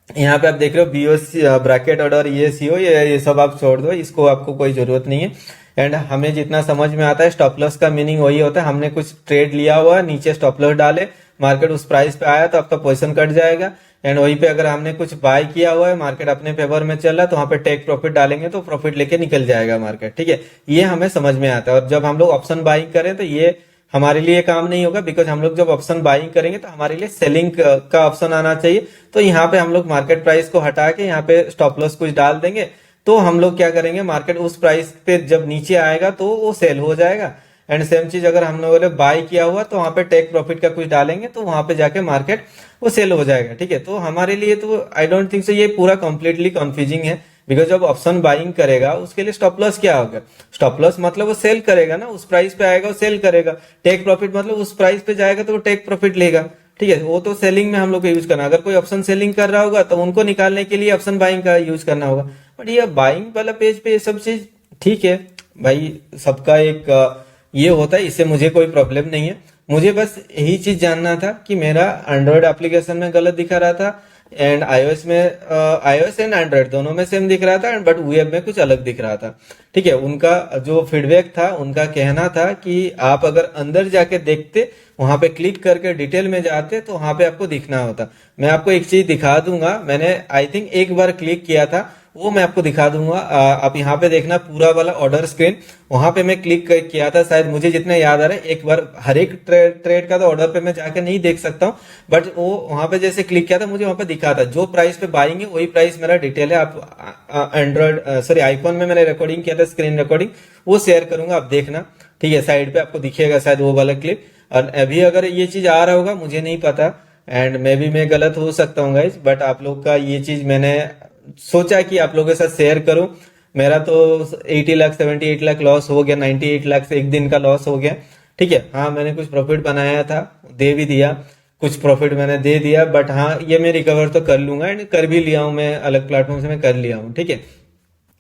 यहाँ पे आप देख रहे हो बीओसी ब्रैकेट ऑर्डर, ये सीओ, ये सब आप छोड़ दो, इसको आपको कोई जरूरत नहीं है। एंड हमें जितना समझ में आता है स्टॉप लॉस का मीनिंग वही होता है, हमने कुछ ट्रेड लिया हुआ नीचे स्टॉप लॉस डाले, मार्केट उस प्राइस पे आया तो आपका पोजीशन कट जाएगा। एंड वहीं पे अगर हमने कुछ बाय किया हुआ है, मार्केट अपने फेवर में चल रहा है तो वहां पे टेक प्रॉफिट डालेंगे तो प्रॉफिट लेके निकल जाएगा मार्केट, ठीक है। ये हमें समझ में आता है। और जब हम लोग ऑप्शन बाइंग करें तो ये हमारे लिए काम नहीं होगा, बिकॉज हम लोग जब ऑप्शन बाइंग करेंगे तो हमारे लिए सेलिंग का ऑप्शन आना चाहिए। तो यहाँ पे हम लोग मार्केट प्राइस को हटा के यहाँ पे स्टॉप लॉस कुछ डाल देंगे, तो हम लोग क्या करेंगे, मार्केट उस प्राइस पे जब नीचे आएगा तो वो सेल हो जाएगा। एंड सेम चीज अगर हम लोगों ने बाय किया हुआ तो वहां पे टेक प्रॉफिट का कुछ डालेंगे तो वहां पे जाके मार्केट वो सेल हो जाएगा, ठीक है। तो हमारे लिए तो आई डोंट थिंक सो ये पूरा कंप्लीटली कंफ्यूजिंग है, बिकॉज जब ऑप्शन बाइंग करेगा उसके लिए स्टॉप लॉस क्या होगा, स्टॉप लॉस मतलब वो सेल करेगा ना, उस प्राइस पे आएगा वो सेल करेगा। टेक प्रॉफिट मतलब उस प्राइस पे जाएगा तो वो टेक प्रॉफिट लेगा, ठीक है। वो तो सेलिंग में हम लोग को यूज करना, अगर कोई ऑप्शन सेलिंग कर रहा होगा तो उनको निकालने के लिए ऑप्शन बाइंग का यूज करना होगा। बट ये बाइंग वाला पेज पे ये सब चीज ठीक है भाई, सबका एक ये होता है, इससे मुझे कोई प्रॉब्लम नहीं है। मुझे बस यही चीज जानना था कि मेरा एंड्रॉयड एप्लीकेशन में गलत दिखा रहा था एंड आईओएस में आईओएस एंड एंड्रॉयड दोनों में सेम दिख रहा था, बट वेब में कुछ अलग दिख रहा था, ठीक है। उनका जो फीडबैक था, उनका कहना था कि आप अगर अंदर जाके देखते, वहां पे क्लिक करके डिटेल में जाते तो वहां पे आपको दिखना होता। मैं आपको एक चीज दिखा दूंगा, मैंने आई थिंक एक बार क्लिक किया था, वो मैं आपको दिखा दूंगा। आप यहाँ पे देखना पूरा वाला ऑर्डर स्क्रीन, वहां पे मैं क्लिक किया था, शायद मुझे जितना याद आ रहा है। एक बार हर एक ट्रेड का तो ऑर्डर पे मैं जाके नहीं देख सकता हूँ, बट वो वहां पे जैसे क्लिक किया था मुझे वहां पे दिखा था जो प्राइस पे बाइंग है वही प्राइस मेरा डिटेल है। आप एंड्रॉइड सॉरी आईफोन में मैंने रिकॉर्डिंग किया था, स्क्रीन रिकॉर्डिंग, वो शेयर करूंगा, आप देखना, ठीक है। साइड पे आपको दिखेगा शायद वो वाला क्लिप। और अभी अगर ये चीज आ रहा होगा मुझे नहीं पता, एंड मैं गलत हो सकता हूँ गाइस, बट आप लोग का ये चीज मैंने सोचा कि आप लोगों के साथ शेयर करूं। मेरा तो 80 लाख 78 लाख लॉस हो गया, 98 लाख से एक दिन का लॉस हो गया, ठीक है। हाँ मैंने कुछ प्रॉफिट बनाया था, दे भी दिया, कुछ प्रॉफिट मैंने दे दिया, बट हाँ ये मैं रिकवर तो कर लूंगा, एंड कर भी लिया हूं, मैं अलग प्लेटफॉर्म से मैं कर लिया हूं, ठीक है।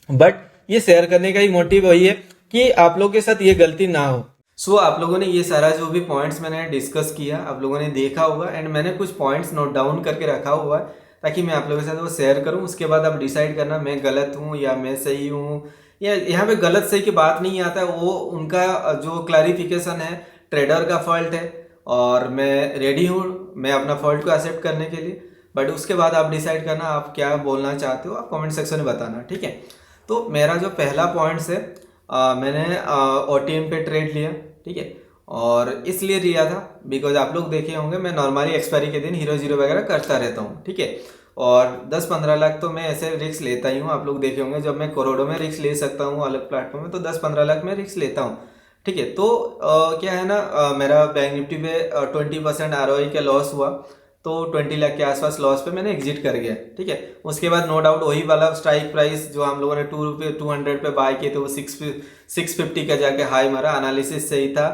बट ये शेयर करने का ही मोटिव वही है कि आप लोगों के साथ ये गलती ना हो। सो आप लोगों ने ये सारा जो भी पॉइंट्स मैंने डिस्कस किया आप लोगों ने देखा होगा, एंड मैंने कुछ पॉइंट्स नोट डाउन करके रखा हुआ है ताकि मैं आप लोगों के साथ वो शेयर करूं। उसके बाद आप डिसाइड करना मैं गलत हूं या मैं सही हूं, या यहाँ पे गलत सही की बात नहीं आता है, वो उनका जो क्लैरिफिकेशन है ट्रेडर का फॉल्ट है, और मैं रेडी हूँ मैं अपना फॉल्ट को एक्सेप्ट करने के लिए। बट उसके बाद आप डिसाइड करना आप क्या बोलना चाहते हो, आप कमेंट सेक्शन में बताना, ठीक है। तो मेरा जो पहला पॉइंट्स है, मैंने ओटीएम पे ट्रेड लिया, ठीक है। और इसलिए लिया था बिकॉज आप लोग देखे होंगे मैं नॉर्मली एक्सपायरी के दिन हीरो जीरो वगैरह करता रहता हूँ, ठीक है। और 10-15 लाख तो मैं ऐसे रिस्क लेता ही हूँ, आप लोग देखे होंगे जब मैं करोड़ों में रिस्क ले सकता हूँ अलग प्लेटफॉर्म में, तो 10-15 लाख में रिस्क लेता हूँ, ठीक है। तो क्या है ना, मेरा बैंक निफ्टी पे 20% ROI का लॉस हुआ, तो 20 लाख के आसपास लॉस पे मैंने एग्जिट कर गया, ठीक है। उसके बाद नो डाउट वही वाला स्ट्राइक प्राइस जो हम लोगों ने 200 पे बाय किए थे वो 650 का जाके हाई मारा, एनालिसिस सही था,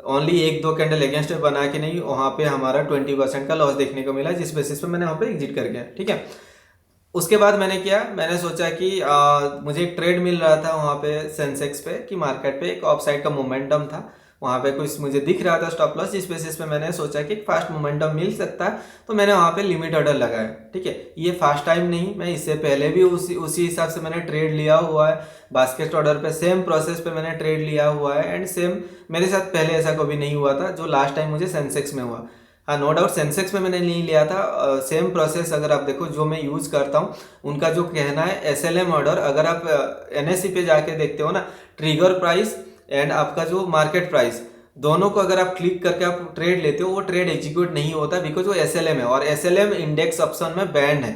ओनली 1-2 कैंडल अगेंस्ट बना के नहीं, वहाँ पे हमारा 20% का लॉस देखने को मिला, जिस बेसिस पे मैंने वहाँ पे एग्जिट कर गया, ठीक है। उसके बाद मैंने किया, मैंने सोचा कि मुझे एक ट्रेड मिल रहा था वहाँ पे सेंसेक्स पे कि मार्केट पे एक ऑफ साइड का मोमेंटम था, वहाँ पे कुछ मुझे दिख रहा था स्टॉप लॉस, जिस बेसिस पे मैंने सोचा कि एक फास्ट मोमेंटम मिल सकता है, तो मैंने वहाँ पे लिमिट ऑर्डर लगाया, ठीक है। ये फास्ट टाइम नहीं, मैं इससे पहले भी उसी हिसाब से मैंने ट्रेड लिया हुआ है, बास्केट ऑर्डर पे सेम प्रोसेस पे मैंने ट्रेड लिया हुआ है, एंड सेम मेरे साथ पहले ऐसा कभी नहीं हुआ था जो लास्ट टाइम मुझे सेंसेक्स में हुआ। हाँ, नो डाउट सेंसेक्स में मैंने नहीं लिया था, सेम प्रोसेस अगर आप देखो जो मैं यूज करता हूँ, उनका जो कहना है SLM ऑर्डर, अगर आप NSE पे जाके देखते हो ना, ट्रिगर प्राइस एंड आपका जो मार्केट प्राइस, दोनों को अगर आप क्लिक करके आप ट्रेड लेते हो, वो ट्रेड एग्जीक्यूट नहीं होता बिकॉज वो SLM है, और SLM इंडेक्स ऑप्शन में बैंड है,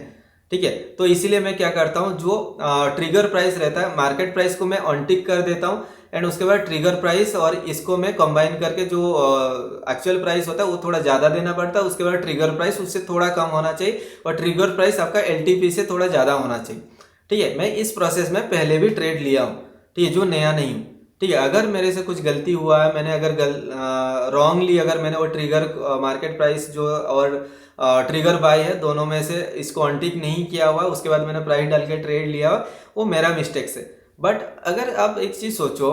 ठीक है। तो इसीलिए मैं क्या करता हूँ, जो ट्रिगर प्राइस रहता है, मार्केट प्राइस को मैं अनटिक कर देता हूँ, एंड उसके बाद ट्रिगर प्राइस और इसको मैं कंबाइन करके जो एक्चुअल प्राइस होता है वो थोड़ा ज़्यादा देना पड़ता है, उसके बाद ट्रिगर प्राइस उससे थोड़ा कम होना चाहिए, और ट्रिगर प्राइस आपका LTP से थोड़ा ज़्यादा होना चाहिए, ठीक है। मैं इस प्रोसेस में पहले भी ट्रेड लिया हूँ, ठीक है, जो नया नहीं हूँ, ठीक है। अगर मेरे से कुछ गलती हुआ है, मैंने अगर रॉन्गली अगर मैंने वो ट्रिगर मार्केट प्राइस जो और ट्रिगर बाय है दोनों में से इसको अनटिक नहीं किया हुआ, उसके बाद मैंने प्राइस डाल के ट्रेड लिया हुआ, वो मेरा मिस्टेक है। बट अगर आप एक चीज़ सोचो,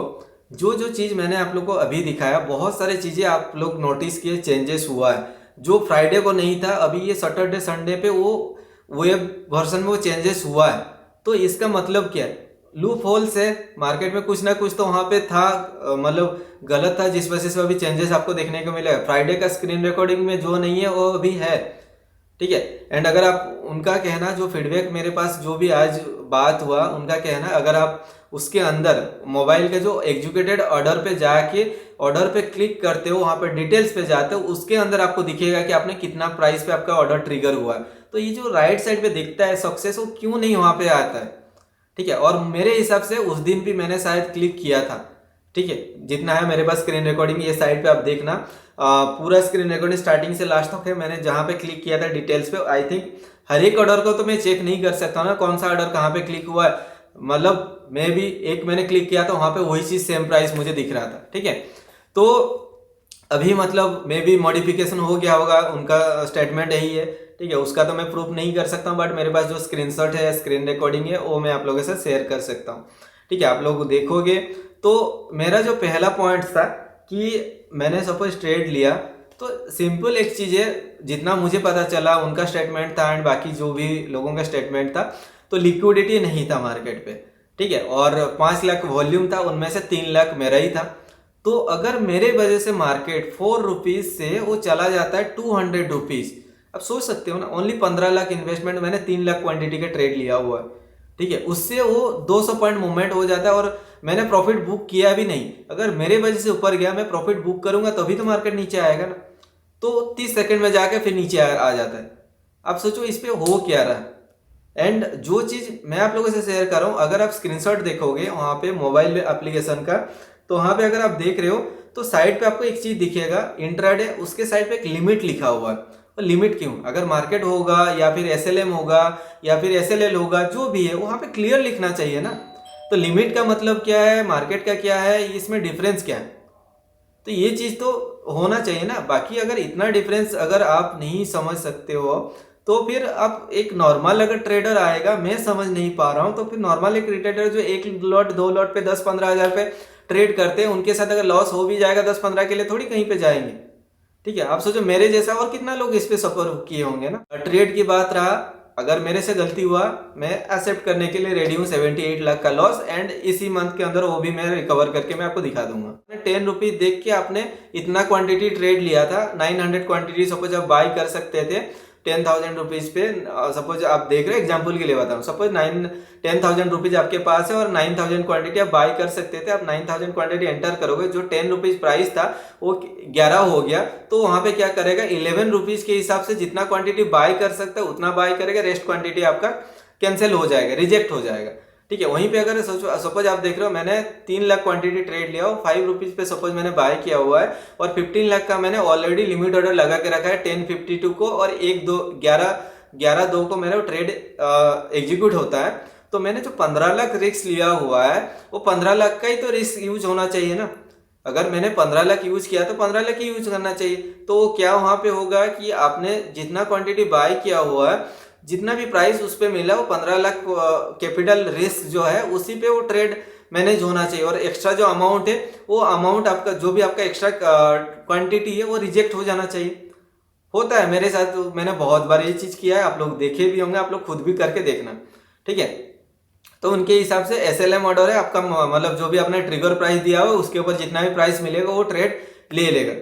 जो चीज़ मैंने आप लोग को अभी दिखाया, बहुत सारी चीज़ें आप लोग नोटिस किए चेंजेस हुआ है, जो फ्राइडे को नहीं था, अभी ये सैटरडे संडे पे वो वेब वर्जन में वो चेंजेस हुआ है। तो इसका मतलब क्या है, लूप होल से मार्केट में कुछ ना कुछ तो वहाँ पे था, मतलब गलत था, जिस वजह से अभी चेंजेस आपको देखने को मिलेगा। फ्राइडे का स्क्रीन रिकॉर्डिंग में जो नहीं है वो अभी है, ठीक है। एंड अगर आप उनका कहना, जो फीडबैक मेरे पास जो भी आज बात हुआ, उनका कहना अगर आप उसके अंदर मोबाइल के जो एग्जीक्यूटेड ऑर्डर पे जाके ऑर्डर पे क्लिक करते हो, वहाँ पे डिटेल्स पे जाते हो, उसके अंदर आपको दिखेगा कि आपने कितना प्राइस पे आपका ऑर्डर ट्रिगर हुआ है। तो ये जो राइट साइड पे दिखता है सक्सेस, वो क्यों नहीं वहाँ पे आता है, ठीक है। और मेरे हिसाब से उस दिन भी मैंने शायद क्लिक किया था, ठीक है, जितना है मेरे पास स्क्रीन रिकॉर्डिंग, ये साइड पे आप देखना, पूरा स्क्रीन रिकॉर्डिंग स्टार्टिंग से लास्ट तक है, मैंने जहाँ पे क्लिक किया था डिटेल्स पे, आई थिंक हर एक ऑर्डर को तो मैं चेक नहीं कर सकता ना, कौन सा ऑर्डर कहाँ पे क्लिक हुआ है, मतलब मैं भी एक मैंने क्लिक किया था वहाँ पे वही चीज सेम प्राइस मुझे दिख रहा था, ठीक है। तो अभी मतलब मे भी मॉडिफिकेशन हो गया होगा, उनका स्टेटमेंट यही है, ठीक है, उसका तो मैं प्रूफ नहीं कर सकता हूँ, बट मेरे पास जो स्क्रीनशॉट है, स्क्रीन रिकॉर्डिंग है, वो मैं आप लोगों से शेयर कर सकता हूँ, ठीक है। आप लोग देखोगे तो मेरा जो पहला पॉइंट था कि मैंने सपोज ट्रेड लिया, तो सिंपल एक चीज़ है, जितना मुझे पता चला उनका स्टेटमेंट था एंड बाकी जो भी लोगों का स्टेटमेंट था, तो लिक्विडिटी नहीं था मार्केट पे, ठीक है, और 5 लाख वॉल्यूम था, उनमें से 3 लाख मेरा ही था। तो अगर मेरे वजह से मार्केट 4 रुपीज से वो चला जाता है 200 रुपीज, अब सोच सकते हो ना, ओनली 15 लाख इन्वेस्टमेंट, मैंने 3 लाख क्वांटिटी का ट्रेड लिया हुआ है, ठीक है, उससे वो 200 पॉइंट मूवमेंट हो जाता है, और मैंने प्रॉफिट बुक किया भी नहीं। अगर मेरे वजह से ऊपर गया, मैं प्रॉफिट बुक करूंगा तभी तो मार्केट नीचे आएगा ना, तो 30 सेकंड में जाके फिर नीचे आ जाता है। अब सोचो इस पे हो क्या रहा है। एंड जो चीज मैं आप लोगों से शेयर कर रहा हूँ, अगर आप स्क्रीनशॉट देखोगे वहां पे मोबाइल एप्लीकेशन का, तो वहां पे अगर आप देख रहे हो तो साइड पे आपको एक चीज दिखेगा इंट्राडे, उसके साइड पे एक लिमिट लिखा हुआ है। और लिमिट क्यों? अगर मार्केट होगा या फिर SLM होगा या फिर SLL होगा, जो भी है वहां पे क्लियर लिखना चाहिए ना। तो लिमिट का मतलब क्या है, मार्केट का क्या है, इसमें डिफरेंस क्या है, तो ये चीज तो होना चाहिए ना। बाकी अगर इतना डिफरेंस अगर आप नहीं समझ सकते हो, तो फिर आप एक नॉर्मल अगर ट्रेडर आएगा, मैं समझ नहीं पा रहा हूं, तो फिर नॉर्मल एक ट्रेडर जो 1 लॉट 2 लॉट पे 10-15 हजार पे ट्रेड करते हैं, उनके साथ अगर लॉस हो भी जाएगा 10-15 के लिए थोड़ी कहीं पे जाएंगे, ठीक है। आप सोचो मेरे जैसा और कितना लोग इस पे सफर किए होंगे ना। ट्रेड की बात रहा, अगर मेरे से गलती हुआ, मैं एक्सेप्ट करने के लिए रेडी हूँ 78 लाख का लॉस, एंड इसी मंथ के अंदर वो भी मैं रिकवर करके मैं आपको दिखा दूंगा। 10 रुपीज देख के आपने इतना क्वांटिटी ट्रेड लिया था, 900 क्वांटिटी सपोज आप बाय कर सकते थे, 10,000 रुपीज़ पे, सपोज आप देख रहे हो, एग्जाम्पल के लिए बता रहा हूँ, सपोज 10,000 रुपीज़ आपके पास है और 9,000 क्वांटिटी आप बाय कर सकते थे। आप 9,000 क्वांटिटी एंटर करोगे, जो 10 रुपीज़ प्राइस था वो 11 हो गया, तो वहाँ पे क्या करेगा, 11 रुपीज़ के हिसाब से जितना क्वांटिटी बाय कर सकता है उतना बाय करेगा, रेस्ट क्वांटिटी आपका कैंसिल हो जाएगा, रिजेक्ट हो जाएगा। ठीक है, वहीं पे अगर सपोज आप देख रहे हो मैंने 3 लाख क्वांटिटी ट्रेड लिया हो, 5 रुपीज़ पे सपोज मैंने बाय किया हुआ है और 15 लाख का मैंने ऑलरेडी लिमिट ऑर्डर लगा के रखा है 10:52 को, और 11:02 को मेरा ट्रेड एग्जीक्यूट होता है। तो मैंने जो 15 लाख रिस्क लिया हुआ है वो 15 लाख का ही तो रिस्क यूज होना चाहिए ना। अगर मैंने 15 लाख यूज किया तो 15 लाख ही यूज करना चाहिए। तो क्या वहां पे होगा कि आपने जितना क्वांटिटी बाय किया हुआ है, जितना भी प्राइस उस पे मिला, वो 15 लाख कैपिटल रिस्क जो है उसी पे वो ट्रेड मैनेज होना चाहिए, और एक्स्ट्रा जो अमाउंट है वो अमाउंट आपका जो भी आपका एक्स्ट्रा क्वांटिटी है वो रिजेक्ट हो जाना चाहिए। होता है मेरे साथ, मैंने बहुत बार ये चीज़ किया है, आप लोग देखे भी होंगे, आप लोग खुद भी करके देखना। ठीक है, तो उनके हिसाब से SLM ऑर्डर है आपका, मतलब जो भी आपने ट्रिगर प्राइस दिया हो उसके ऊपर जितना भी प्राइस मिलेगा वो ट्रेड ले लेगा।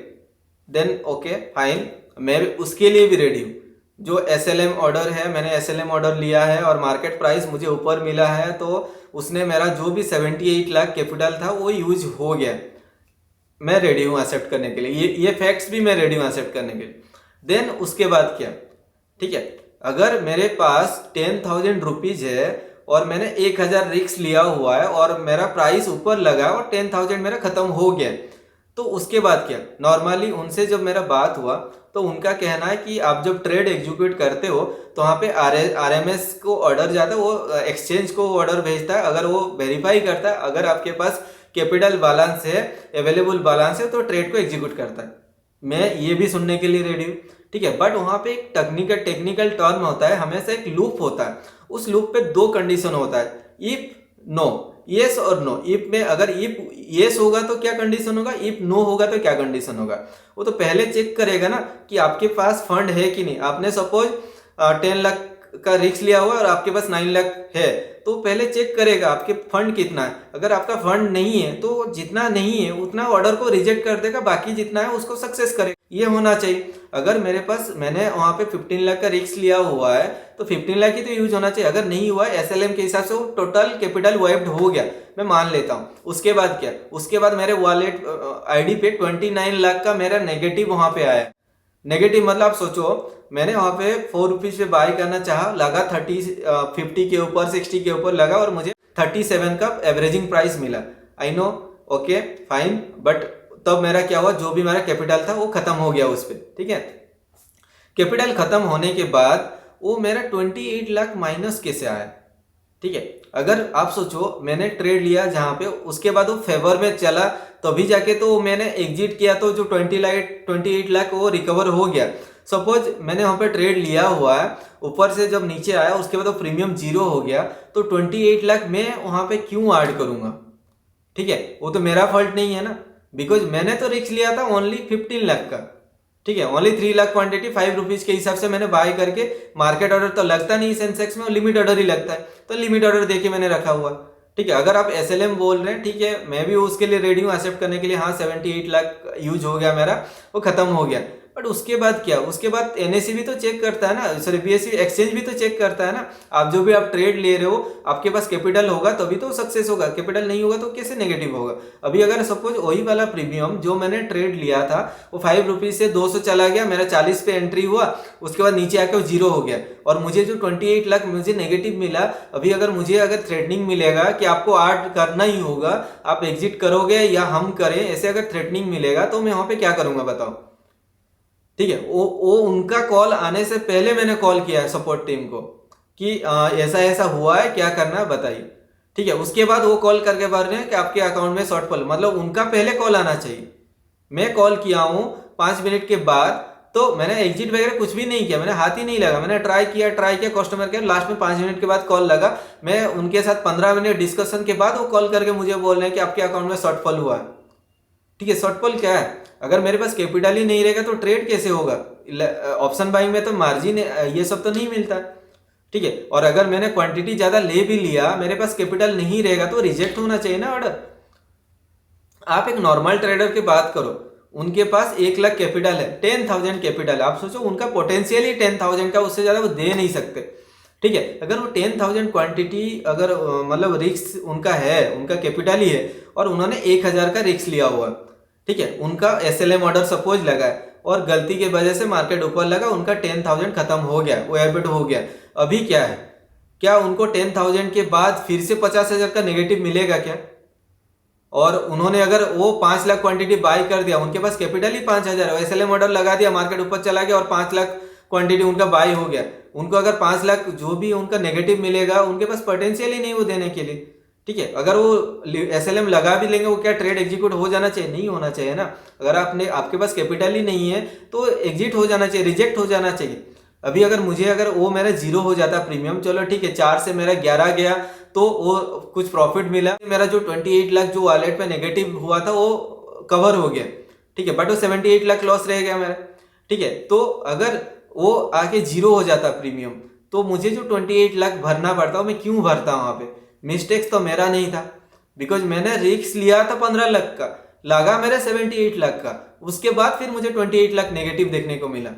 देन ओके फाइन, मैं उसके लिए भी रेडी हूँ। जो SLM ऑर्डर है, मैंने SLM ऑर्डर लिया है और मार्केट प्राइस मुझे ऊपर मिला है, तो उसने मेरा जो भी 78 लाख कैपिटल था वो यूज हो गया। मैं रेडी हूँ एक्सेप्ट करने के लिए, ये फैक्ट्स भी मैं रेडी हूँ एक्सेप्ट करने के लिए। देन उसके बाद क्या, ठीक है, अगर मेरे पास 10,000 रुपीज़ है और मैंने 1,000 रिस्क लिया हुआ है और मेरा प्राइस ऊपर लगा और 10,000 मेरा खत्म हो गया, तो उसके बाद क्या, नॉर्मली उनसे जब मेरा बात हुआ तो उनका कहना है कि आप जब ट्रेड एग्जीक्यूट करते हो तो वहाँ पे RMS को ऑर्डर जाता है, वो एक्सचेंज को ऑर्डर भेजता है। अगर वो वेरीफाई करता है, अगर आपके पास कैपिटल बैलेंस है, अवेलेबल बैलेंस है, तो ट्रेड को एग्जीक्यूट करता है। मैं ये भी सुनने के लिए रेडी हूँ। ठीक है, बट वहाँ पे एक टेक्निकल टर्म होता है, हमेशा एक लूप होता है। उस लूप पे 2 कंडीशन होता है, इफ नो, यस और नो। इफ में अगर इफ यस होगा तो क्या कंडीशन होगा, इफ नो होगा तो क्या कंडीशन होगा। वो तो पहले चेक करेगा ना कि आपके पास फंड है कि नहीं। आपने सपोज 10 लाख का रिस्क लिया हुआ है और आपके पास 9 लाख है, तो पहले चेक करेगा आपके फंड कितना है। अगर आपका फंड नहीं है तो जितना नहीं है उतना ऑर्डर को रिजेक्ट कर देगा, बाकी जितना है उसको सक्सेस करेगा। ये होना चाहिए। अगर मेरे पास, मैंने वहां पे 15 लाख का रिस्क लिया हुआ है तो 15 लाख ही तो यूज होना चाहिए। अगर नहीं हुआ है SLM के हिसाब से वो टोटल कैपिटल वाइप्ड हो गया, मैं मान लेता हूँ। उसके बाद क्या, उसके बाद मेरे वॉलेट ID पे 29 लाख का मेरा नेगेटिव वहां पे आया। नेगेटिव मतलब आप सोचो, मैंने वहां पे 4 रुपीज पे बाय करना चाहा, लगा 50 के ऊपर, 60 के ऊपर लगा और मुझे 37 का एवरेजिंग प्राइस मिला। I know, okay fine, but तब मेरा क्या हुआ, जो भी मेरा कैपिटल था वो खत्म हो गया उस पर। ठीक है, कैपिटल खत्म होने के बाद वो मेरा 28 लाख माइनस कैसे आया। ठीक है, अगर आप सोचो मैंने ट्रेड लिया जहां पे, उसके बाद वो फेवर में चला तभी जाके तो मैंने एग्जिट किया, तो जो 28 लाख वो रिकवर हो गया। सपोज मैंने वहां पे ट्रेड लिया हुआ है, ऊपर से जब नीचे आया उसके बाद वो प्रीमियम 0 हो गया, तो 28 लाख मैं वहां पे क्यों ऐड करूंगा। ठीक है, वो तो मेरा फॉल्ट नहीं है ना, बिकॉज मैंने तो रिस्क लिया था ओनली 15 लाख का। ठीक है, ओनली 3 लाख क्वांटिटी 5 रुपीज के हिसाब से मैंने बाय करके, मार्केट ऑर्डर तो लगता नहीं सेंसेक्स में, लिमिट ऑर्डर ही लगता है, तो लिमिट ऑर्डर देके मैंने रखा हुआ। ठीक है, अगर आप SLM बोल रहे हैं, ठीक है, मैं भी उसके लिए रेडी हूँ एक्सेप्ट करने के लिए। हाँ, 78 लाख यूज हो गया मेरा, वो खत्म हो गया। बट उसके बाद क्या, उसके बाद NSE भी तो चेक करता है ना, सॉरी BSE एक्सचेंज भी तो चेक करता है ना। आप जो भी आप ट्रेड ले रहे हो, आपके पास कैपिटल होगा तभी तो सक्सेस होगा, कैपिटल नहीं होगा तो कैसे नेगेटिव होगा। अभी अगर सपोज वही वाला प्रीमियम जो मैंने ट्रेड लिया था वो 5 रुपीज से 200 चला गया, मेरा 40 पे एंट्री हुआ, उसके बाद नीचे आके वो 0 हो गया और मुझे जो 28 लाख मुझे नेगेटिव मिला। अभी अगर मुझे थ्रेटनिंग मिलेगा कि आपको ऐड करना ही होगा, आप एग्जिट करोगे या हम करें, ऐसे अगर थ्रेटनिंग मिलेगा तो मैं वहां पे क्या करूंगा बताओ। ठीक है, वो उनका कॉल आने से पहले मैंने कॉल किया है सपोर्ट टीम को कि ऐसा ऐसा हुआ है, क्या करना है बताइए। ठीक है, उसके बाद वो कॉल करके बोल रहे हैं कि आपके अकाउंट में शॉर्टफॉल, मतलब उनका पहले कॉल आना चाहिए। मैं कॉल किया हूँ 5 मिनट के बाद, तो मैंने एग्जिट वगैरह कुछ भी नहीं किया, मैंने हाथ ही नहीं लगा, मैंने ट्राई किया कस्टमर केयर, लास्ट में 5 मिनट के बाद कॉल लगा। मैं उनके साथ 15 मिनट डिस्कशन के बाद वो कॉल करके मुझे बोल रहे हैं कि आपके अकाउंट में शॉर्टफॉल हुआ है। ठीक है, शॉर्टफॉल क्या है, अगर मेरे पास कैपिटल ही नहीं रहेगा तो ट्रेड कैसे होगा। ऑप्शन बाइंग में तो मार्जिन ये सब तो नहीं मिलता। ठीक है, और अगर मैंने क्वांटिटी ज्यादा ले भी लिया, मेरे पास कैपिटल नहीं रहेगा तो रिजेक्ट होना चाहिए ना ऑर्डर। आप एक नॉर्मल ट्रेडर की बात करो, उनके पास 1 लाख कैपिटल है, 10,000 कैपिटल है। आप सोचो उनका पोटेंशियल ही 10,000 का, उससे ज़्यादा वो दे नहीं सकते। ठीक है, अगर वो 10,000 क्वांटिटी अगर मतलब रिस्क उनका है, उनका कैपिटल ही है, और उन्होंने 1,000 का रिस्क लिया हुआ, ठीक है, उनका SLM ऑर्डर सपोज लगा है और गलती की वजह से मार्केट ऊपर लगा, उनका 10,000 खत्म हो गया, वो एबिट हो गया। अभी क्या है, क्या उनको 10,000 के बाद फिर से 50,000 का नेगेटिव मिलेगा क्या? और उन्होंने अगर वो 5 लाख क्वांटिटी बाय कर दिया, उनके पास कैपिटल ही 5,000 है, SLM ऑर्डर लगा दिया, मार्केट ऊपर चला गया और 5 लाख क्वांटिटी उनका बाय हो गया, उनको अगर 5 लाख जो भी उनका नेगेटिव मिलेगा, उनके पास पोटेंशियल ही नहीं वो देने के लिए। ठीक है, अगर वो SLM लगा भी लेंगे, वो क्या ट्रेड एग्जीक्यूट हो जाना चाहिए? नहीं होना चाहिए ना। अगर आपके पास कैपिटल ही नहीं है तो एग्जिट हो जाना चाहिए, रिजेक्ट हो जाना चाहिए। अभी अगर वो मेरा 0 हो जाता प्रीमियम, चलो ठीक है, 4 से मेरा 11 गया तो वो कुछ प्रॉफिट मिला, मेरा जो 28 लाख जो वॉलेट पे नेगेटिव हुआ था वो कवर हो गया। ठीक है, बट वो 78 लाख लॉस रह गया मेरा। ठीक है, तो अगर वो आके 0 हो जाता प्रीमियम, तो मुझे जो 28 लाख भरना पड़ता, मैं क्यों भरता वहां पे? मिस्टेक्स तो मेरा नहीं था, बिकॉज मैंने रिस्क लिया था 15 लाख का, लगा मेरा 78 लाख का, उसके बाद फिर मुझे 28 लाख नेगेटिव देखने को मिला।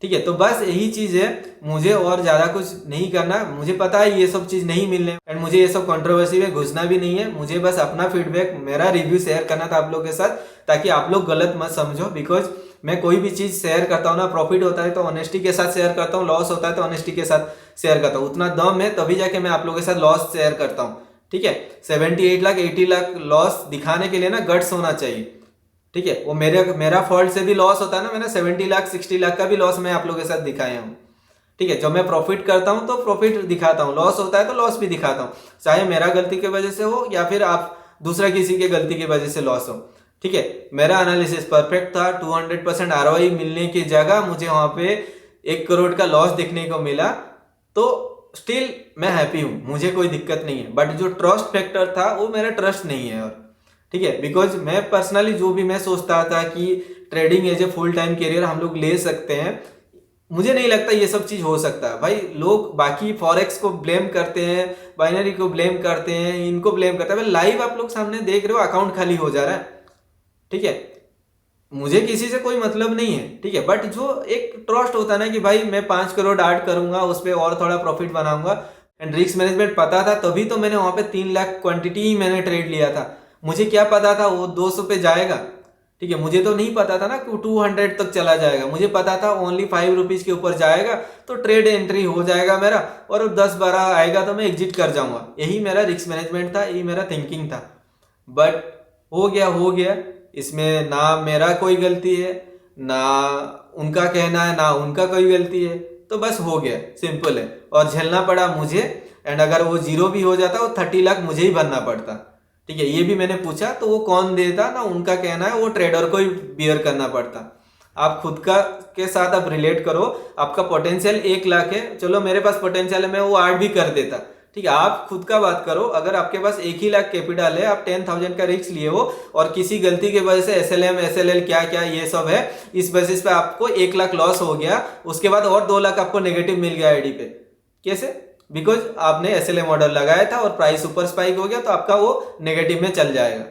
ठीक है, तो बस यही चीज है, मुझे और ज्यादा कुछ नहीं करना। मुझे पता है ये सब चीज नहीं मिलने, एंड मुझे ये सब कंट्रोवर्सी में घुसना भी नहीं है। मुझे बस अपना फीडबैक, मेरा रिव्यू शेयर करना था आप लोगों के साथ, ताकि आप लोग गलत मत समझो। बिकॉज मैं कोई भी चीज शेयर करता हूँ ना, प्रॉफिट होता है तो ऑनेस्टी के साथ शेयर करता हूँ, लॉस होता है तो ऑनेस्टी के साथ शेयर करता हूँ। उतना दम है तभी जाके मैं आप लोगों के साथ लॉस शेयर करता हूँ। ठीक है, 78 लाख 80 लाख लॉस दिखाने के लिए ना गट्स होना चाहिए। ठीक है, वो मेरा फॉल्ट से भी लॉस होता है ना, मैंने 70 लाख 60 लाख का भी लॉस मैं आप लोगों के साथ दिखाया हूँ। ठीक है, जब मैं प्रॉफिट करता हूँ तो प्रॉफिट दिखाता हूँ, लॉस होता है तो लॉस भी दिखाता हूँ, चाहे मेरा गलती की वजह से हो या फिर आप दूसरा किसी के गलती की वजह से लॉस हो। ठीक है, मेरा एनालिसिस परफेक्ट था, 200% ROI मिलने की जगह मुझे वहां पे 1 करोड़ का लॉस दिखने को मिला, तो स्टिल मैं हैप्पी हूँ, मुझे कोई दिक्कत नहीं है। बट जो ट्रस्ट फैक्टर था वो मेरा ट्रस्ट नहीं है। और ठीक है, बिकॉज मैं पर्सनली जो भी मैं सोचता था कि trading as a full time career हम लोग ले सकते हैं, मुझे नहीं लगता ये सब चीज हो सकता है। भाई लोग बाकी फॉरेक्स को ब्लेम करते हैं, बाइनरी को ब्लेम करते हैं, इनको ब्लेम करते हैं, भाई लाइव आप लोग सामने देख रहे हो, अकाउंट खाली हो जा रहा है। ठीक है, मुझे किसी से कोई मतलब नहीं है। ठीक है, बट जो एक ट्रस्ट होता है ना कि भाई मैं 5 करोड़ ऐड करूंगा, उस पर और थोड़ा प्रॉफिट बनाऊंगा, एंड रिस्क मैनेजमेंट पता था, तभी तो मैंने वहां पे 3 लाख क्वांटिटी ही मैंने ट्रेड लिया था। मुझे क्या पता था वो 200 पे जाएगा? ठीक है, मुझे तो नहीं पता था ना कि 200 तक चला जाएगा, मुझे पता था ओनली 5 रुपीज के ऊपर जाएगा तो ट्रेड एंट्री हो जाएगा मेरा, और 10-12 आएगा तो मैं एग्जिट कर जाऊंगा। यही मेरा रिस्क मैनेजमेंट था, यही मेरा थिंकिंग था। बट हो गया, इसमें ना मेरा कोई गलती है, ना उनका कहना है, ना उनका कोई गलती है, तो बस हो गया, सिंपल है। और झेलना पड़ा मुझे, एंड अगर वो 0 भी हो जाता वो 30 लाख मुझे ही भरना पड़ता। ठीक है, ये भी मैंने पूछा तो वो कौन देता, ना उनका कहना है, वो ट्रेडर को ही बियर करना पड़ता। आप खुद का के साथ आप रिलेट करो, आपका पोटेंशियल 1 लाख है, चलो मेरे पास पोटेंशियल है, मैं वो 8 भी कर देता। ठीक है, आप खुद का बात करो, अगर आपके पास 1 ही लाख कैपिटल है, आप 10,000 का रिस्क लिए हो, और किसी गलती की वजह से SLM SLL क्या क्या ये सब है, इस बेसिस पे आपको 1 लाख लॉस हो गया, उसके बाद और 2 लाख आपको नेगेटिव मिल गया आईडी पे, कैसे? बिकॉज आपने SLM ऑर्डर लगाया था और प्राइस ऊपर स्पाइक हो गया, तो आपका वो नेगेटिव में चल जाएगा।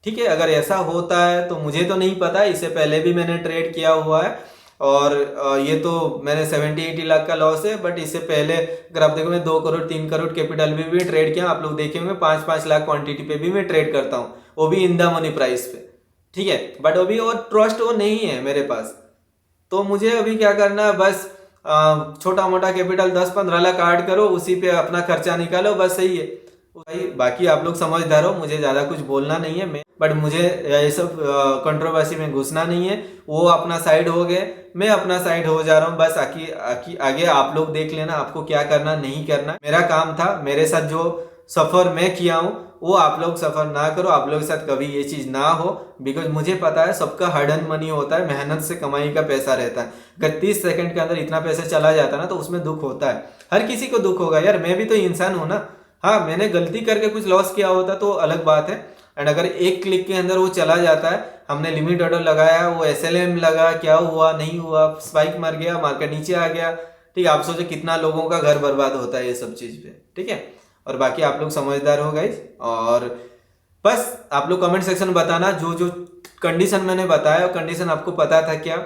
ठीक है, अगर ऐसा होता है तो मुझे तो नहीं पता, इससे पहले भी मैंने ट्रेड किया हुआ है, और ये तो मैंने 70-80 लाख का लॉस है। बट इससे पहले अगर आप देखो, मैं 2 करोड़ 3 करोड़ कैपिटल भी ट्रेड किया, आप लोग देखे होंगे 5-5 लाख क्वांटिटी पे भी मैं ट्रेड करता हूँ, वो भी इन द मनी प्राइस पे। ठीक है, बट अभी और ट्रस्ट वो नहीं है मेरे पास, तो मुझे अभी क्या करना है, बस छोटा मोटा कैपिटल 10-15 लाख ऐड करो, उसी पे अपना खर्चा निकालो, बस सही है भाई। बाकी आप लोग समझदार हो, मुझे ज़्यादा कुछ बोलना नहीं है, मैं बट मुझे ये सब कंट्रोवर्सी में घुसना नहीं है। वो अपना साइड हो गए, मैं अपना साइड हो जा रहा हूँ, बस आगे आप लोग देख लेना आपको क्या करना नहीं करना। मेरा काम था, मेरे साथ जो सफ़र मैं किया हूँ वो आप लोग सफ़र ना करो, आप लोग के साथ कभी ये चीज़ ना हो। बिकॉज मुझे पता है सबका हार्ड अर्न मनी होता है, मेहनत से कमाई का पैसा रहता है। अगर 30 सेकंड के अंदर इतना पैसा चला जाता है ना, तो उसमें दुख होता है, हर किसी को दुख होगा यार, मैं भी तो इंसान हूँ ना। हाँ, मैंने गलती करके कुछ लॉस किया होता तो अलग बात है, एंड अगर 1 क्लिक के अंदर वो चला जाता है, हमने लिमिट ऑर्डर लगाया, वो SLM लगा, क्या हुआ नहीं हुआ, स्पाइक मर गया, मार्केट नीचे आ गया। ठीक है, आप सोचो कितना लोगों का घर बर्बाद होता है ये सब चीज़ पे। ठीक है, और बाकी आप लोग समझदार हो गाइस, और बस आप लोग कमेंट सेक्शन में बताना जो जो कंडीशन मैंने बताया, और कंडीशन आपको पता था क्या?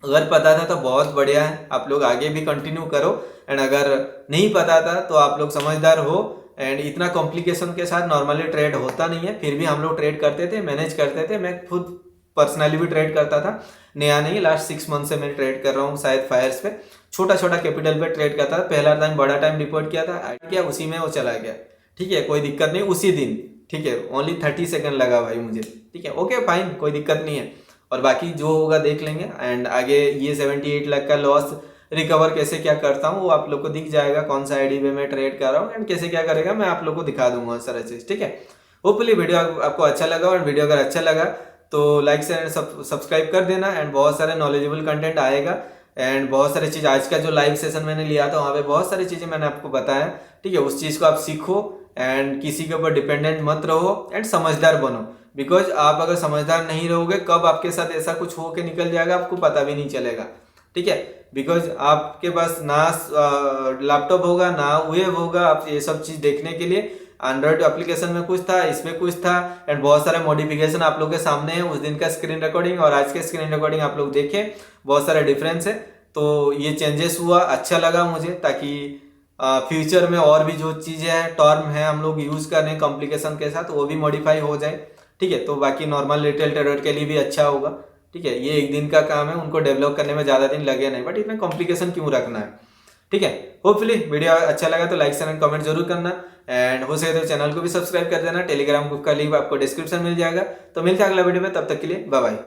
अगर पता था तो बहुत बढ़िया है, आप लोग आगे भी कंटिन्यू करो। एंड अगर नहीं पता था तो आप लोग समझदार हो। एंड इतना कॉम्प्लिकेशन के साथ नॉर्मली ट्रेड होता नहीं है, फिर भी हम लोग ट्रेड करते थे, मैनेज करते थे। मैं खुद पर्सनली भी ट्रेड करता था, नया नहीं, लास्ट 6 मंथ से मैं ट्रेड कर रहा हूँ शायद फायर्स पे। छोटा छोटा कैपिटल पे ट्रेड करता था, पहला टाइम बड़ा टाइम रिपोर्ट किया था, क्या उसी में वो चला गया। ठीक है, कोई दिक्कत नहीं, उसी दिन। ठीक है, ओनली 30 सेकंड लगा भाई मुझे। ठीक है, ओके फाइन, कोई दिक्कत नहीं है। और बाकी जो होगा देख लेंगे। एंड आगे ये 78 लाख का लॉस रिकवर कैसे क्या करता हूँ वो आप लोग को दिख जाएगा, कौन सा आईडी पे मैं ट्रेड कर रहा हूँ एंड कैसे क्या करेगा मैं आप लोग को दिखा दूंगा सारा चीज़। ठीक है, होपफुली वीडियो आपको अच्छा लगा, और वीडियो अगर अच्छा लगा तो लाइक से सब्सक्राइब कर देना। एंड बहुत सारे नॉलेजेबल कंटेंट आएगा, एंड बहुत सारी चीज़, आज का जो लाइव सेशन मैंने लिया था वहाँ पे बहुत सारी चीज़ें मैंने आपको बताया। ठीक है, उस चीज़ को आप सीखो एंड किसी के ऊपर डिपेंडेंट मत रहो, एंड समझदार बनो। बिकॉज आप अगर समझदार नहीं रहोगे, कब आपके साथ ऐसा कुछ हो के निकल जाएगा आपको पता भी नहीं चलेगा। ठीक है, बिकॉज आपके पास ना लैपटॉप होगा ना वेब होगा, आप ये सब चीज़ देखने के लिए एंड्रॉइड एप्लीकेशन में कुछ था, इसमें कुछ था, एंड बहुत सारे मॉडिफिकेशन आप लोग के सामने है। उस दिन का स्क्रीन रिकॉर्डिंग और आज के स्क्रीन रिकॉर्डिंग आप लोग देखे, बहुत सारा डिफरेंस है। तो ये चेंजेस हुआ, अच्छा लगा मुझे, ताकि फ्यूचर में और भी जो चीज़ें हैं, टर्म है हम लोग यूज़ कर रहे हैं कॉम्प्लिकेशन के साथ, वो भी मॉडिफाई हो जाए। ठीक है, तो बाकी नॉर्मल रिटेल ट्रेडर के लिए भी अच्छा होगा। ठीक है, ये एक दिन का काम है, उनको डेवलप करने में ज़्यादा दिन लगे नहीं, बट इतना कॉम्प्लिकेशन क्यों रखना है। ठीक है, होपफुली वीडियो अच्छा लगा तो लाइक एंड कमेंट जरूर करना, एंड हो सके तो चैनल को भी सब्सक्राइब कर देना। टेलीग्राम ग्रुप का लिंक आपको डिस्क्रिप्शन मिल जाएगा। तो मिलते हैं अगला वीडियो में, तब तक के लिए बाय बाय।